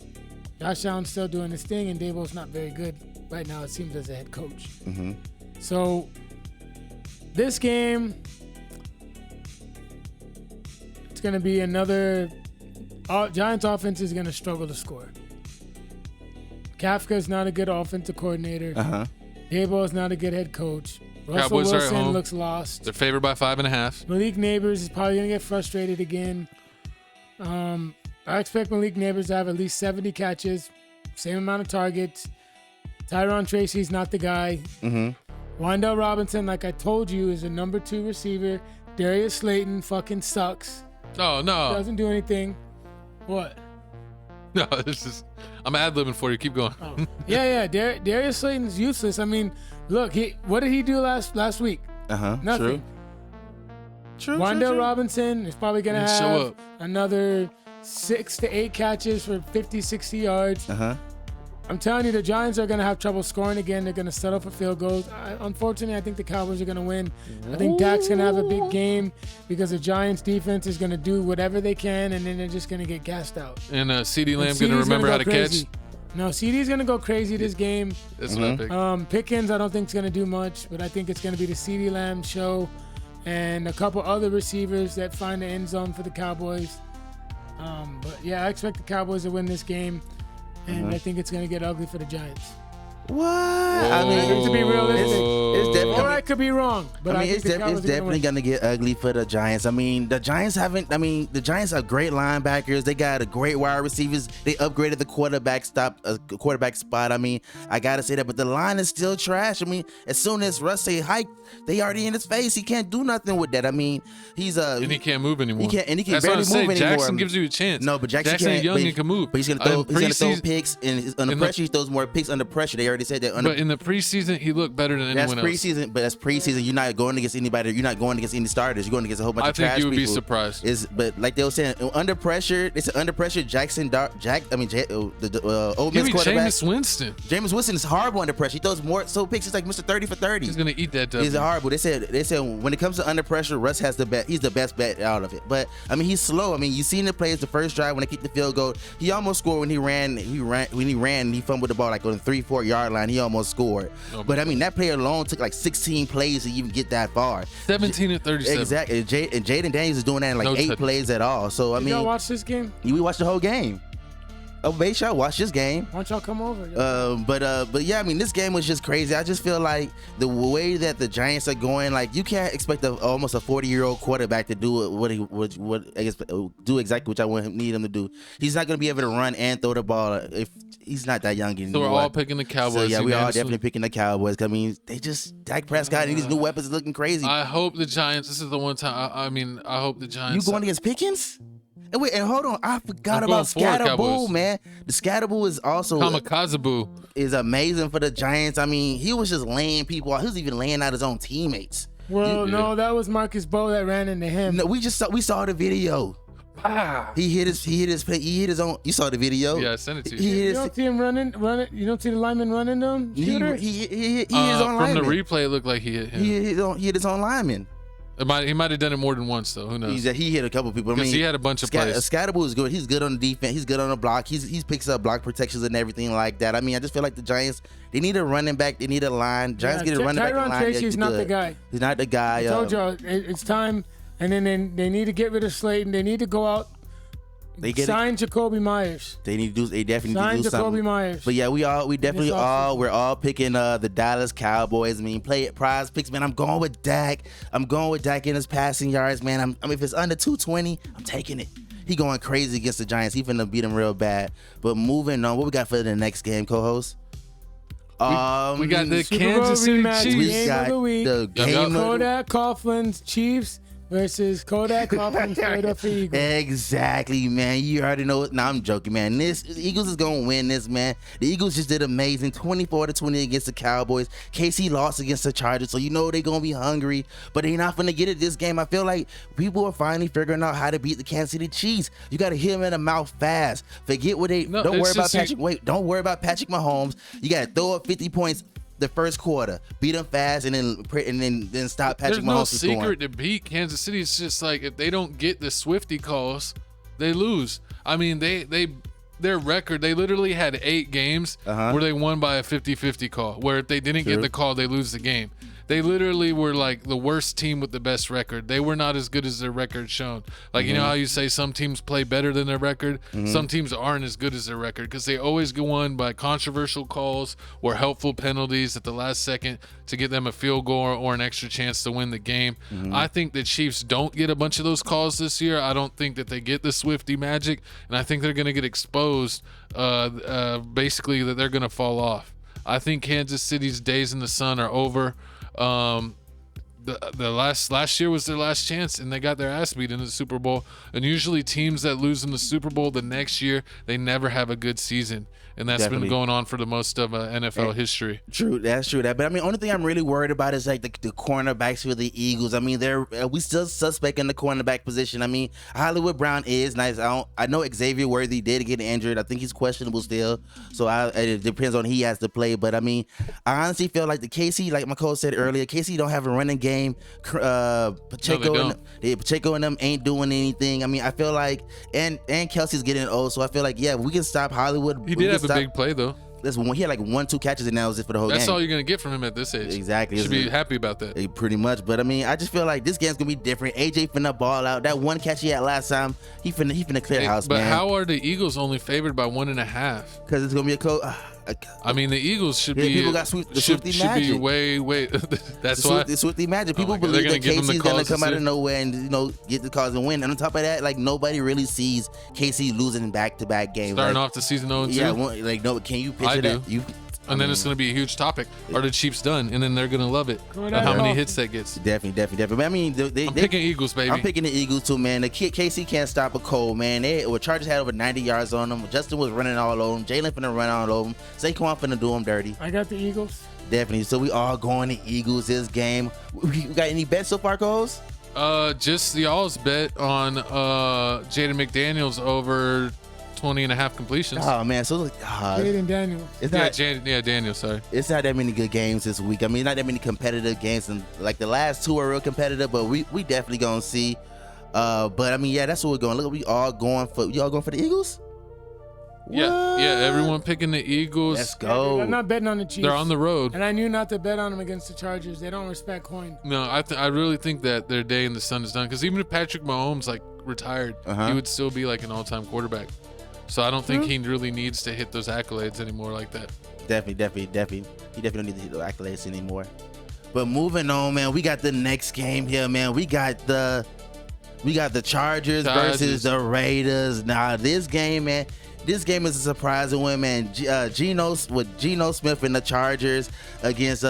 Josh Allen's still doing his thing, and Daboll's not very good right now, it seems, as a head coach. So this game, it's going to be another... Giants offense is going to struggle to score. Kafka's not a good offensive coordinator. Daboll is not a good head coach. Russell Wilson looks lost. They're favored by 5.5. Malik Neighbors is probably going to get frustrated again. I expect Malik Neighbors to have at least 70 catches, same amount of targets. Tyron Tracy's not the guy. Wan'Dale Robinson, like I told you, is a number 2 receiver. Darius Slayton fucking sucks. Oh, no. Doesn't do anything. What? No, I'm ad-libbing for you. Keep going. Yeah. Darius Slayton's useless. I mean, look, what did he do last week? Nothing. True. Wan'Dale Robinson is probably going to have another 6 to 8 catches for 50, 60 yards. I'm telling you, the Giants are going to have trouble scoring again. They're going to settle for field goals. Unfortunately, I think the Cowboys are going to win. I think Dak's going to have a big game because the Giants defense is going to do whatever they can, and then they're just going to get gassed out. And CeeDee Lamb going to remember how to catch. No, CeeDee's going to go crazy this game. That's what I picked. Pickens, I don't think is going to do much, but I think it's going to be the CeeDee Lamb show and a couple other receivers that find the end zone for the Cowboys. But yeah, I expect the Cowboys to win this game, and I think it's going to get ugly for the Giants. What? I mean, to be realistic, it's definitely. Or I could be wrong, but it's definitely gonna get ugly for the Giants. I mean, the Giants have great linebackers. They got a great wide receivers. They upgraded the quarterback spot. I mean, I gotta say that, but the line is still trash. I mean, as soon as Russ say hike, they already in his face. He can't do nothing with that. I mean, and he can't move anymore. He can't That's barely move anymore. Jackson gives you a chance. No, but Jackson can't, young and can move. But he's gonna throw picks, and under pressure he throws more picks under pressure. They already said that. But in the preseason, he looked better than anyone else. But that's preseason. You're not going against anybody. You're not going against any starters. You're going against a whole bunch of trash people. I think you would be surprised. But like they were saying, under pressure, it's under pressure. Ole Miss quarterback. Jameis Winston. Jameis Winston is horrible under pressure. He throws more picks. It's like Mr. 30 for 30. He's gonna eat that. He's horrible. They said when it comes to under pressure, Russ has the bet. He's the best bet out of it. But I mean, he's slow. I mean, you seen the plays the first drive when they kicked the field goal. He almost scored when he ran. He fumbled the ball like on the 3-4 yard line. He almost scored. But I mean, that play alone took like 16 plays to even get that far. 17 and 37. Exactly. And Jaden Daniels is doing that in like 8 plays at all. So I mean, y'all watch this game? We watched the whole game. Oh, make sure I watch this game. Why don't y'all come over? But yeah, I mean, this game was just crazy. I just feel like the way that the Giants are going, like you can't expect almost a 40-year-old quarterback to do do exactly what I need him to do. He's not going to be able to run and throw the ball if he's not that young anymore. So we're all picking the Cowboys. So yeah, we are definitely picking the Cowboys. I mean, Dak Prescott and these new weapons is looking crazy. I hope the Giants. This is the one time. I hope the Giants. You going against Pickens? And wait, and hold on, I forgot about Scatterboo, man. The Scatterboo is also Kamikaze is amazing for the Giants. I mean, he was just laying people out. He was even laying out his own teammates. Well, no, that was Marcus Bowe that ran into him. No, we saw the video. He hit his own. You saw the video? Yeah, I sent it to you. You don't see him running. You don't see the lineman running to him? Shooter? He hit his own lineman. From the replay, it looked like he hit him. He hit his own lineman. He might have done it more than once, though. Who knows? He hit a couple people. I mean, he had a bunch of plays. Scatterboo is good. He's good on the defense. He's good on the block. He picks up block protections and everything like that. I mean, I just feel like the Giants, they need a running back. They need a line. Giants get a running back. Tyron Tracy's not the guy. He's not the guy. I told y'all, it's time. And then they need to get rid of Slayton. They need to go out. Sign Jacoby Myers. They definitely need to do something. Jacoby Myers. But yeah, we're all picking the Dallas Cowboys. I mean, prize picks, man. I'm going with Dak. I'm going with Dak in his passing yards, man. If it's under 220, I'm taking it. He going crazy against the Giants. He finna beat them real bad. But moving on, what we got for the next game, co-host? We got the Super Kansas City rematch, Chiefs. Game of the week. The game Kodak Coughlin's Chiefs versus Kodak Coughlin's Philadelphia Eagles. Exactly, man. You already know it. Nah, I'm joking, man. The Eagles is gonna win this, man. The Eagles just did amazing, 24-20 against the Cowboys. KC lost against the Chargers, so you know they're gonna be hungry, but they're not gonna get it this game. I feel like people are finally figuring out how to beat the Kansas City Chiefs. You gotta hit them in the mouth fast. Forget what they. Don't worry about Patrick. Don't worry about Patrick Mahomes. You gotta throw up 50 points. The first quarter, beat them fast, and then stop Patrick Mahomes. There's no secret to beat Kansas City. It's just like if they don't get the Swifty calls, they lose. I mean, their record, they literally had 8 games where they won by a 50-50 call. Where if they didn't get the call, they lose the game. They literally were like the worst team with the best record. They were not as good as their record shown. Like, you know how you say some teams play better than their record? Some teams aren't as good as their record because they always go on by controversial calls or helpful penalties at the last second to get them a field goal or an extra chance to win the game. I think the Chiefs don't get a bunch of those calls this year. I don't think that they get the Swifty magic, and I think they're going to get exposed, basically that they're going to fall off. I think Kansas City's days in the sun are over. the last year was their last chance, and they got their ass beat in the Super Bowl. And usually teams that lose in the Super Bowl the next year, they never have a good season. And that's been going on for the most of NFL history. True, that's true. But I mean, only thing I'm really worried about is like the cornerbacks for the Eagles. I mean, we still suspect in the cornerback position. I mean, Hollywood Brown is nice. I know Xavier Worthy did get injured. I think he's questionable still. So it depends on he has to play. But I mean, I honestly feel like the KC, like my coach said earlier, KC don't have a running game. Pacheco and them ain't doing anything. I mean, I feel like and Kelsey's getting old, so I feel like we can stop Hollywood. He did have a big play though. He had like 1-2 catches and that was it for the whole game. That's all you're gonna get from him at this age. Exactly. You should be happy about that. Pretty much. But I mean, I just feel like this game's gonna be different. AJ finna ball out. That one catch he had last time, he finna clear house, but man. How are the Eagles only favored by 1.5? Because it's gonna be a cold. I mean, the Eagles should be. People got should be way. That's why the Swifty Magic. People believe that KC's gonna come out of nowhere and get the cause and win. And on top of that, like nobody really sees KC losing back-to-back games. Starting off the season 0-2. Yeah, like no. Can you picture that? And then it's going to be a huge topic. Are the Chiefs done? And then they're going to love it. How many hits that gets. Definitely. But I mean, I'm picking Eagles, baby. I'm picking the Eagles too, man. The KC can't stop a cold, man. Chargers had over 90 yards on them. Justin was running all over them. Jalen finna run all over them. Saquon finna do them dirty. I got the Eagles. Definitely. So we all going to Eagles this game. We got any bets so far, Coles? Just y'all's bet on Jaden McDaniels over 20.5 completions. Oh man, so Jaden Daniels. Daniels. Sorry, it's not that many good games this week. I mean, not that many competitive games, and like the last two are real competitive. But we definitely gonna see. But I mean, that's what we're going. Look, we all going for. You all going for the Eagles? Yeah. Everyone picking the Eagles. Let's go. I'm not betting on the Chiefs. They're on the road, and I knew not to bet on them against the Chargers. They don't respect coin. No, I really think that their day in the sun is done. Because even if Patrick Mahomes retired, he would still be like an all-time quarterback. So I don't think he really needs to hit those accolades anymore like that. Definitely. He definitely don't need to hit those accolades anymore. But moving on, man, we got the next game here, man. We got the Chargers versus the Raiders. Now this game, man. This game is a surprising one, man. Geno Smith and the Chargers against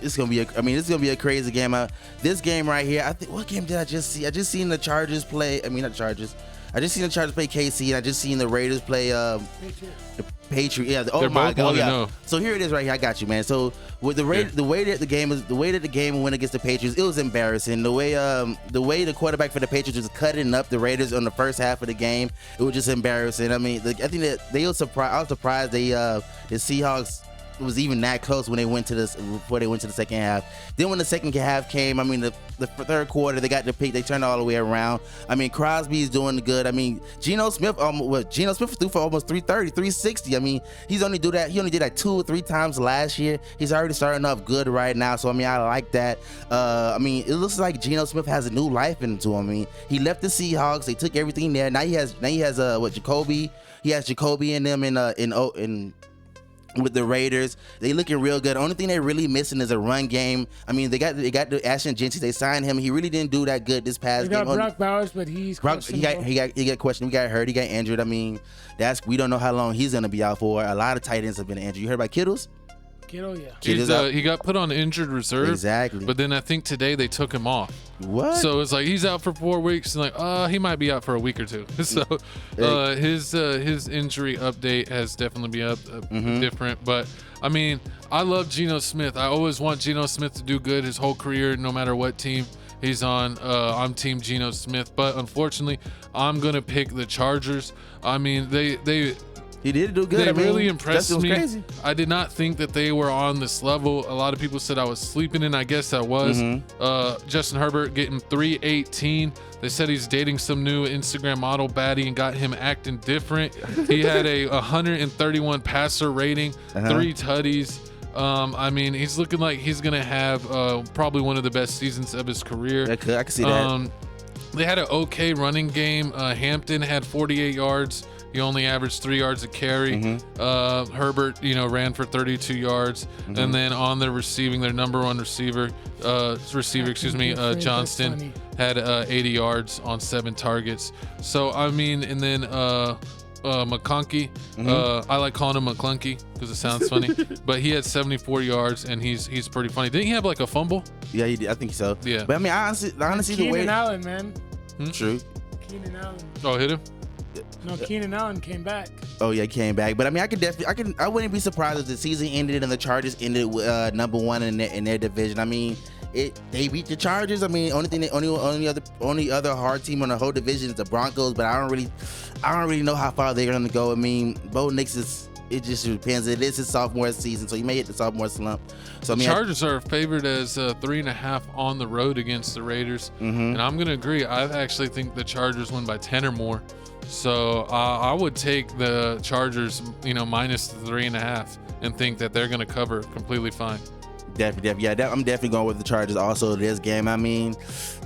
it's gonna be a crazy game. This game right here, I think. What game did I just see? I just seen the Chargers play. I mean, not Chargers. I just seen the Chargers play KC, and I just seen the Raiders play the Patriots. Yeah. Oh my God. Yeah. So here it is right here. I got you, man. So with the way that the game went against the Patriots, it was embarrassing. The way the quarterback for the Patriots was cutting up the Raiders on the first half of the game, it was just embarrassing. I mean, I think that they were surprised. I was surprised the Seahawks was even that close when they went to before they went to the second half. Then when the second half came, I mean the third quarter they got the pick, they turned all the way around. I mean Crosby's doing good. I mean Geno Smith threw for almost 330, 360. I mean he only did that 2 or 3 times last year. He's already starting off good right now. So I mean I like that. I mean it looks like Geno Smith has a new life into him. I mean he left the Seahawks. They took everything there. Now he has Jacoby. He has Jacoby and them in with the Raiders. They looking real good. The only thing they're really missing is a run game. I mean, they got the Ashton Jeanty. They signed him. He really didn't do that good this past game. They got Brock Bowers, but he got questioned. He got hurt. He got injured. I mean, we don't know how long he's gonna be out for. A lot of tight ends have been injured. You heard about Kittles? Kittle, yeah. He got put on injured reserve. Exactly. But then I think today they took him off. What? So it's like he's out for 4 weeks, and he might be out for a week or two. So his injury update has definitely been different. But I mean, I love Geno Smith. I always want Geno Smith to do good his whole career, no matter what team he's on. I'm Team Geno Smith, but unfortunately, I'm gonna pick the Chargers. I mean, He did do good. They really impressed me. Crazy. I did not think that they were on this level. A lot of people said I was sleeping, and I guess I was. Justin Herbert getting 318. They said he's dating some new Instagram model baddie and got him acting different. He had a 131 passer rating, 3 tutties. I mean, he's looking like he's gonna have probably one of the best seasons of his career. I can see that. They had an okay running game. Hampton had 48 yards. He only averaged 3 yards a carry. Herbert, ran for 32 yards. And then on their receiving, their number one receiver, Johnston, had 80 yards on 7 targets. So, I mean, and then McConkey. I like calling him McClunky because it sounds funny. But he had 74 yards, and he's pretty funny. Didn't he have like a fumble? Yeah, he did. I think so. Yeah. But I mean, honestly, the way. Keenan Allen, man. True. Keenan Allen. Oh, hit him? No, Keenan Allen came back. Oh yeah, he came back. But I mean, I wouldn't be surprised if the season ended and the Chargers ended with #1 in their division. I mean, they beat the Chargers. I mean, only other hard team on the whole division is the Broncos. But I don't really know how far they're gonna go. I mean, Bo Nix it just depends. It is his sophomore season, so he may hit the sophomore slump. So I mean, Chargers are favored as 3.5 on the road against the Raiders, and I'm gonna agree. I actually think the Chargers win by 10 or more. So I would take the Chargers, minus the 3.5, and think that they're gonna cover completely fine. Definitely. Yeah, I'm definitely going with the Chargers also this game. I mean,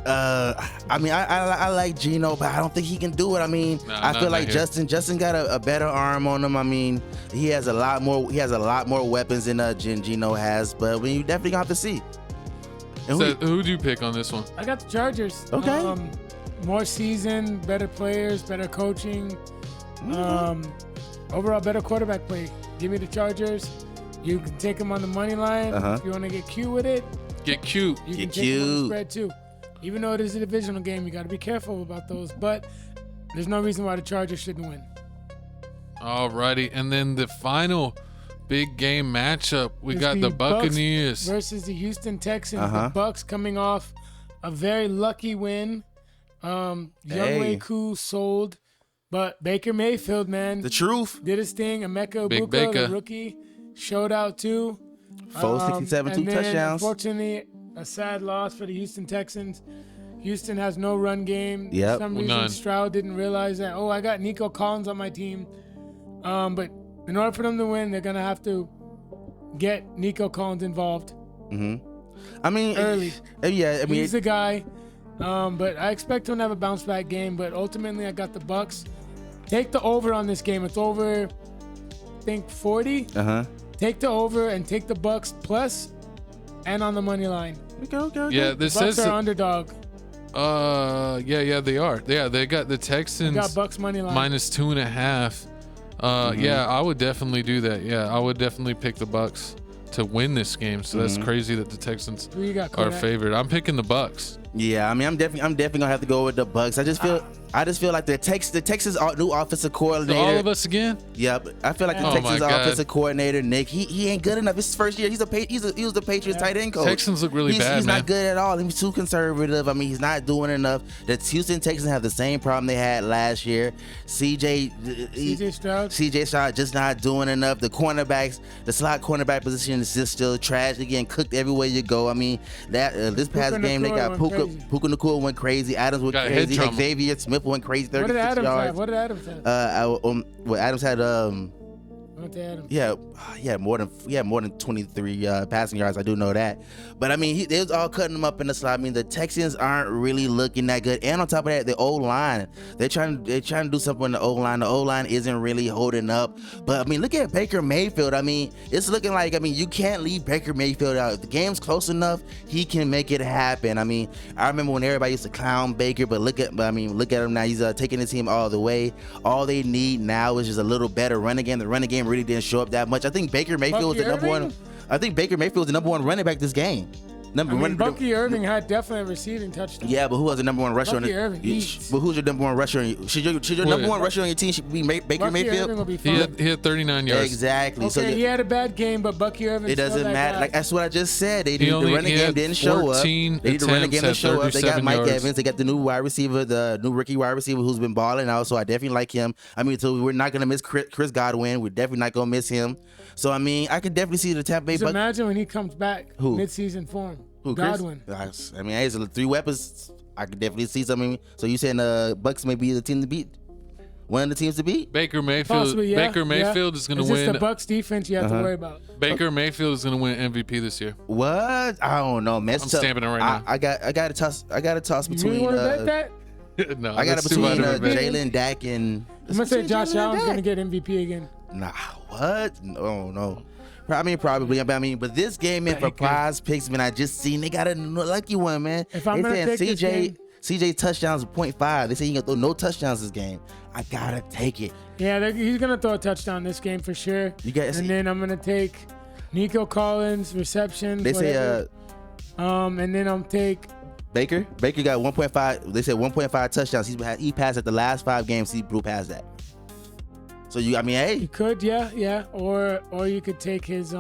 I like Geno, but I don't think he can do it. I mean, I feel like Justin got a better arm on him. I mean, he has a lot more weapons than Geno has, but we definitely got to see. So who do you pick on this one? I got the Chargers. Okay. More seasoned, better players, better coaching, overall better quarterback play. Give me the Chargers. You can take them on the money line. If you want to get cute with it, get cute. You can take them on the spread too. Even though it is a divisional game, you got to be careful about those. But there's no reason why the Chargers shouldn't win. Alrighty, and then the final big game matchup, we got the Buccaneers versus the Houston Texans. The Bucs coming off a very lucky win. Younghoe Koo sold, but Baker Mayfield, man, the truth, did his thing. Emeka Egbuka, the rookie, showed out too. 467, 2 touchdowns. Unfortunately, a sad loss for the Houston Texans. Houston has no run game. Yep. For some reason, Stroud didn't realize that. Oh, I got Nico Collins on my team. But in order for them to win, they're gonna have to get Nico Collins involved. I mean, early. Yeah, I mean, he's the guy. But I expect him to have a bounce back game. But ultimately, I got the Bucs. Take the over on this game. It's over, I think, 40. Take the over and take the Bucs plus, and on the money line. Okay. Yeah, this Bucs says are underdog. Yeah, they are. Yeah, they got the Texans. They got Bucs money line minus 2.5. Yeah, I would definitely do that. Yeah, I would definitely pick the Bucs to win this game. So that's crazy that the Texans are favored. I'm picking the Bucs. Yeah, I mean, I'm definitely gonna have to go with the Bucs. I just feel like the Texas new offensive coordinator. So all of us again? Yep. I feel like the Texas offensive coordinator, Nick, he ain't good enough. It's his first year. He was the Patriots tight end coach. Texans look really bad, He's man. not good at all. He's too conservative. I mean, he's not doing enough. The Houston Texans have the same problem they had last year. CJ Stroud just not doing enough. The cornerbacks, the slot cornerback position is just still trash. They're getting cooked everywhere you go. I mean, that this past game they got Puka Nacua went crazy. Adams went crazy. Xavier Smith went crazy. 36 yards. What did Adams have? Adams had What did Adams? Yeah, more than 23 passing yards. I do know that, but I mean, they was all cutting them up in the slot. I mean, the Texans aren't really looking that good, and on top of that, the O line. They're trying to do something in the O line. The O line isn't really holding up. But I mean, look at Baker Mayfield. I mean, it's looking like you can't leave Baker Mayfield out. If the game's close enough, he can make it happen. I mean, I remember when everybody used to clown Baker, but look at him now. He's taking his team all the way. All they need now is just a little better running game. The running game really didn't show up that much. I think Baker Mayfield was the number one. I think Baker Mayfield was the number one running back this game. Bucky Irving had definitely a receiving touchdown. Yeah, but who was the number one rusher? Bucky Irving. But who's your number one rusher? Should your number one rusher on your team should be Baker Mayfield? Irving will be fine. He had 39 yards. Exactly. Okay, so he had a bad game, but Bucky Irving. It doesn't matter. Like that's what I just said. The running game didn't 14 show up. They need the running game to show up. They got Mike yards. Evans. They got the new wide receiver, the new rookie wide receiver who's been balling out. So I definitely like him. I mean, so we're not gonna miss Chris Godwin. We're definitely not gonna miss him. So I mean, I could definitely see the Tampa Bay Bucks. Imagine when he comes back mid-season form. Who, Godwin. Chris? I mean, there's 3 weapons. I could definitely see something. So you saying Bucks may be the team to beat? One of the teams to beat? Baker Mayfield. Possibly, Baker Mayfield is going to win. It's just the Bucks defense you have to worry about. Baker Mayfield is going to win MVP this year. What? I don't know, man. I'm stamping it right now. I got to toss between. You really want to bet that? No, I got it between Jalen, Dak, and. I'm gonna say Josh Allen's gonna get MVP again. Nah, what? No. I mean, probably. But this game, man, for Prize Picks, man, I just seen they got a lucky one, man. If I'm gonna pick this game, CJ touchdowns 0.5. They say he gonna throw no touchdowns this game. I gotta take it. Yeah, he's gonna throw a touchdown this game for sure. And then I'm gonna take Nico Collins reception. They say and then I'm take Baker. Baker got 1.5. They said 1.5 touchdowns. He passed at the last 5 games. He blew past that. So hey, you could, yeah, or you could take his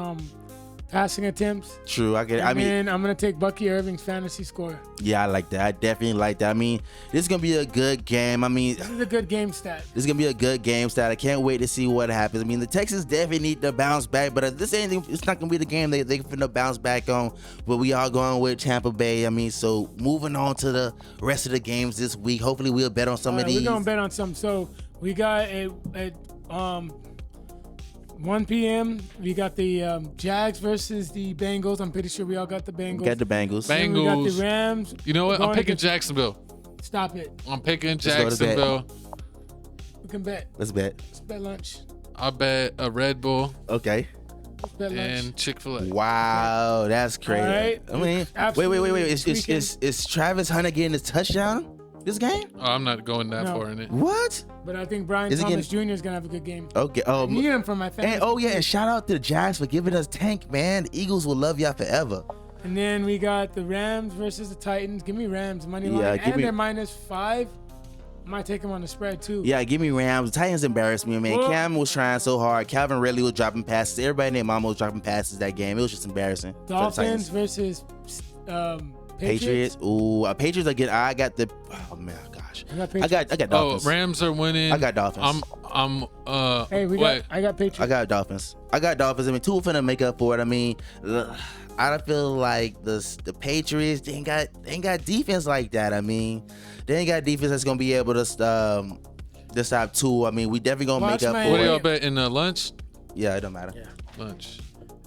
passing attempts. True, I get it. And I'm gonna take Bucky Irving's fantasy score. Yeah, I like that. I definitely like that. This is gonna be a good game. This is a good game stat. This is gonna be a good game stat. I can't wait to see what happens. The Texans definitely need to bounce back, but it's not gonna be the game they finna bounce back on. But we are going with Tampa Bay. So moving on to the rest of the games this week. Hopefully we'll bet on some of these. We're gonna bet on some. So we got at 1 p.m. we got the Jags versus the Bengals. I'm pretty sure we all got the Bengals. Got the Bengals. Then we got the Rams. You know what? I'm picking Jacksonville. Stop it. I'm picking Jacksonville. We can bet. Let's bet. Let's bet lunch. I bet a Red Bull. Okay. Let's bet lunch. And Chick-fil-A. Wow, that's crazy. All right. Wait. Is Travis Hunter getting his touchdown this game? Oh, I'm not going that far in it. What? But I think Brian Thomas Jr. is gonna have a good game. Okay. I need him for my family. And shout out to the Jags for giving us Tank, man. The Eagles will love y'all forever. And then we got the Rams versus the Titans. Give me Rams money line. They're -5. I might take them on the spread too. Yeah, give me Rams. The Titans embarrassed me, man. Cam was trying so hard. Calvin Ridley was dropping passes. Everybody and their mama was dropping passes that game. It was just embarrassing. Dolphins versus Patriots. Ooh, Patriots again. I got the. Oh man, gosh. I got Dolphins. Oh, Rams are winning. I got Dolphins. I got Patriots. I got Dolphins. Two finna make up for it. I feel like the Patriots they ain't got defense like that. They ain't got defense that's gonna be able to stop Tua. We definitely gonna make up for it. What do y'all bet in lunch? Yeah, it don't matter. Yeah. Lunch.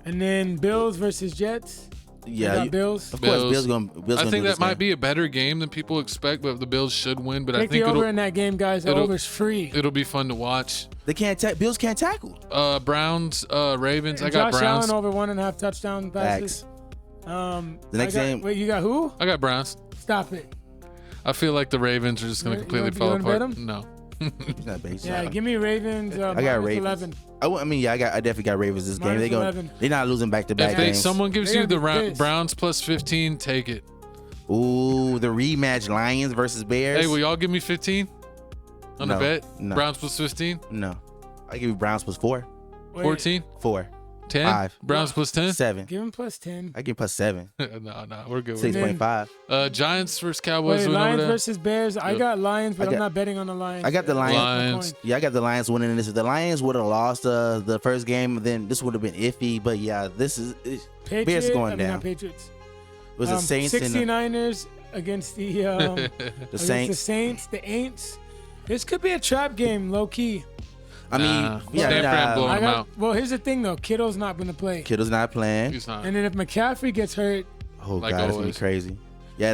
And then Bills versus Jets. Yeah, Bills. Of course, Bills gonna I think that might be a better game than people expect, but the Bills should win. But I think the over in that game, guys. The over's free. It'll be fun to watch. They can't. Bills can't tackle. Browns, Ravens. And I got Josh Browns. Allen over 1.5 touchdown passes. The next game. Wait, you got who? I got Browns. Stop it. I feel like the Ravens are just gonna completely fall apart. Bet 'em? No. Yeah, give me Ravens. I got Ravens. 11. I definitely got Ravens this game. They're not losing back-to-back games. If someone gives you the Browns plus 15, take it. Ooh, the rematch: Lions versus Bears. Hey, will y'all give me 15 on the bet? No. Browns plus 15? No, I give you Browns plus 4. 14? 4. 10? 5. Browns plus 10? 7. Give him plus 10. I give plus 7. No, we're good. 6.5. Giants versus Cowboys. Lions versus Bears. I got Lions, but I'm not betting on the Lions. I got the Lions. Yeah, I got the Lions winning this. If the Lions would have lost the first game, then this would have been iffy. But yeah, Bears going down. Patriots. It was the Saints 69ers against the Saints. The Aints. This could be a trap game, low key. Stanford blowing them out. Well, here's the thing though. Kittle's not going to play. Kittle's not playing. He's not. And then if McCaffrey gets hurt, oh god, that's gonna be crazy. Yeah,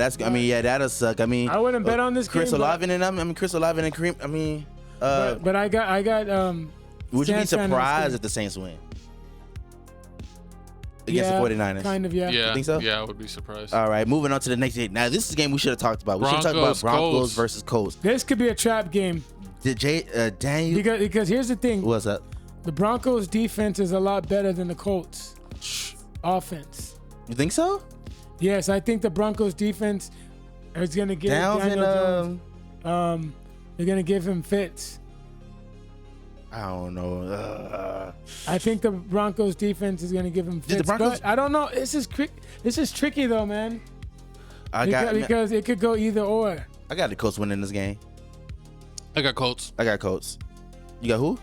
that'll suck. I wouldn't bet on this Chris game. Olave and them. Chris Olave and Kareem. But I got. Would you be surprised if the Saints win against the 49ers? Kind of, yeah. You think so? Yeah, I would be surprised. All right, moving on to the next game. Now, this is a game we should have talked about. We should have talked about Broncos versus Colts. This could be a trap game. Daniel? Because here's the thing. What's up? The Broncos' defense is a lot better than the Colts' offense. You think so? Yes, I think the Broncos' defense is going to give Daniel Jones. They're going to give him fits. I don't know. I think the Broncos' defense is going to give him fits. But I don't know. This is tricky though, man. Because it could go either or. I got the Colts winning this game. I got Colts. You got who?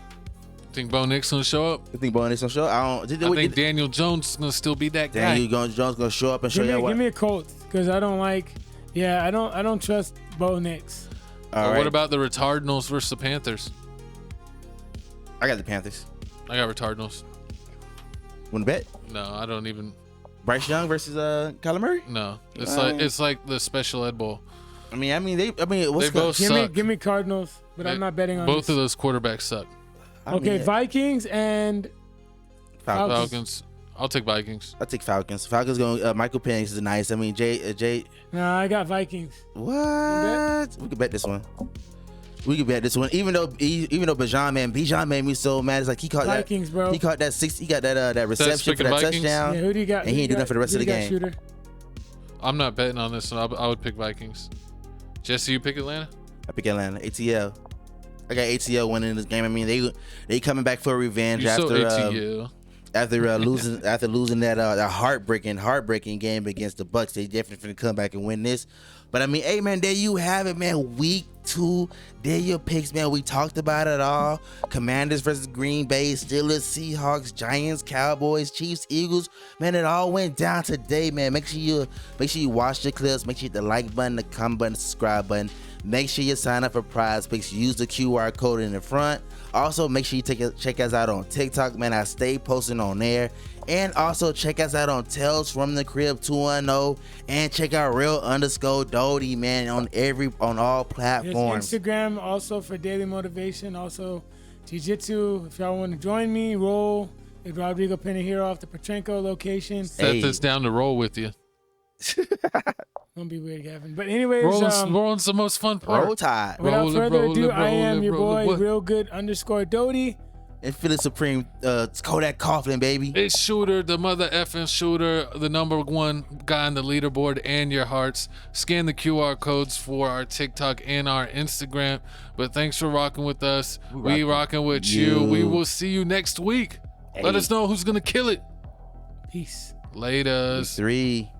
Think Bo Nix gonna show up? You think Bo Nix gonna show up? I think Daniel Jones is gonna still be that guy. Daniel Jones gonna show up and show you what? Give me a Colts because I don't trust Bo Nix. All right. What about the Retardinals versus the Panthers? I got the Panthers. I got Retardinals. Want to bet? No, I don't even. Bryce Young versus Kyler Murray? No, it's like the Special Ed Bowl. They both suck. Give me Cardinals, but I'm not betting on both of those quarterbacks suck. Vikings and Falcons. I'll take Vikings. I'll take Falcons. Falcons going. Michael Penix is nice. Jay. No, I got Vikings. What? We can bet this one. We could bet this one, even though Bijan made me so mad. It's like he caught Vikings, bro. He caught that 6. He got that reception for that Vikings? touchdown. Yeah, who do you got? And he ain't do nothing for the rest of the game. Shooter? I'm not betting on this one. I would pick Vikings. Jesse, you pick Atlanta? I pick Atlanta. ATL. I got ATL winning this game. I mean, they coming back for revenge You after ATL. losing that heartbreaking game against the Bucks. They definitely finna come back and win this. But I mean, hey man, there you have it, man. Week 2, there your picks, man. We talked about it all. Commanders versus Green Bay, Steelers, Seahawks, Giants, Cowboys, Chiefs, Eagles. Man, it all went down today, man. Make sure you watch the clips. Make sure you hit the like button, the comment button, the subscribe button. Make sure you sign up for Prize Picks. Use the QR code in the front. Also, make sure you check us out on TikTok, man. I stay posting on there. And also check us out on Tales from the Crib 210, and check out real_Doty, man, on all platforms. There's Instagram also for daily motivation. Also jiu-jitsu. If y'all want to join me, roll with Rodrigo Pinheiro off the Petrenko location. Set this down to roll with you. Don't be weird, Gavin. But anyways, rolling's the most fun part. Roll Tide. Without further ado, I am your boy, realgood_Doty. And Philly Supreme, Kodak Coughlin, baby. It's Shooter, the mother effing Shooter, the #1 guy on the leaderboard and your hearts. Scan the QR codes for our TikTok and our Instagram. But thanks for rocking with us. We rocking with you. We will see you next week. Let us know who's going to kill it. Peace. Laters. 3.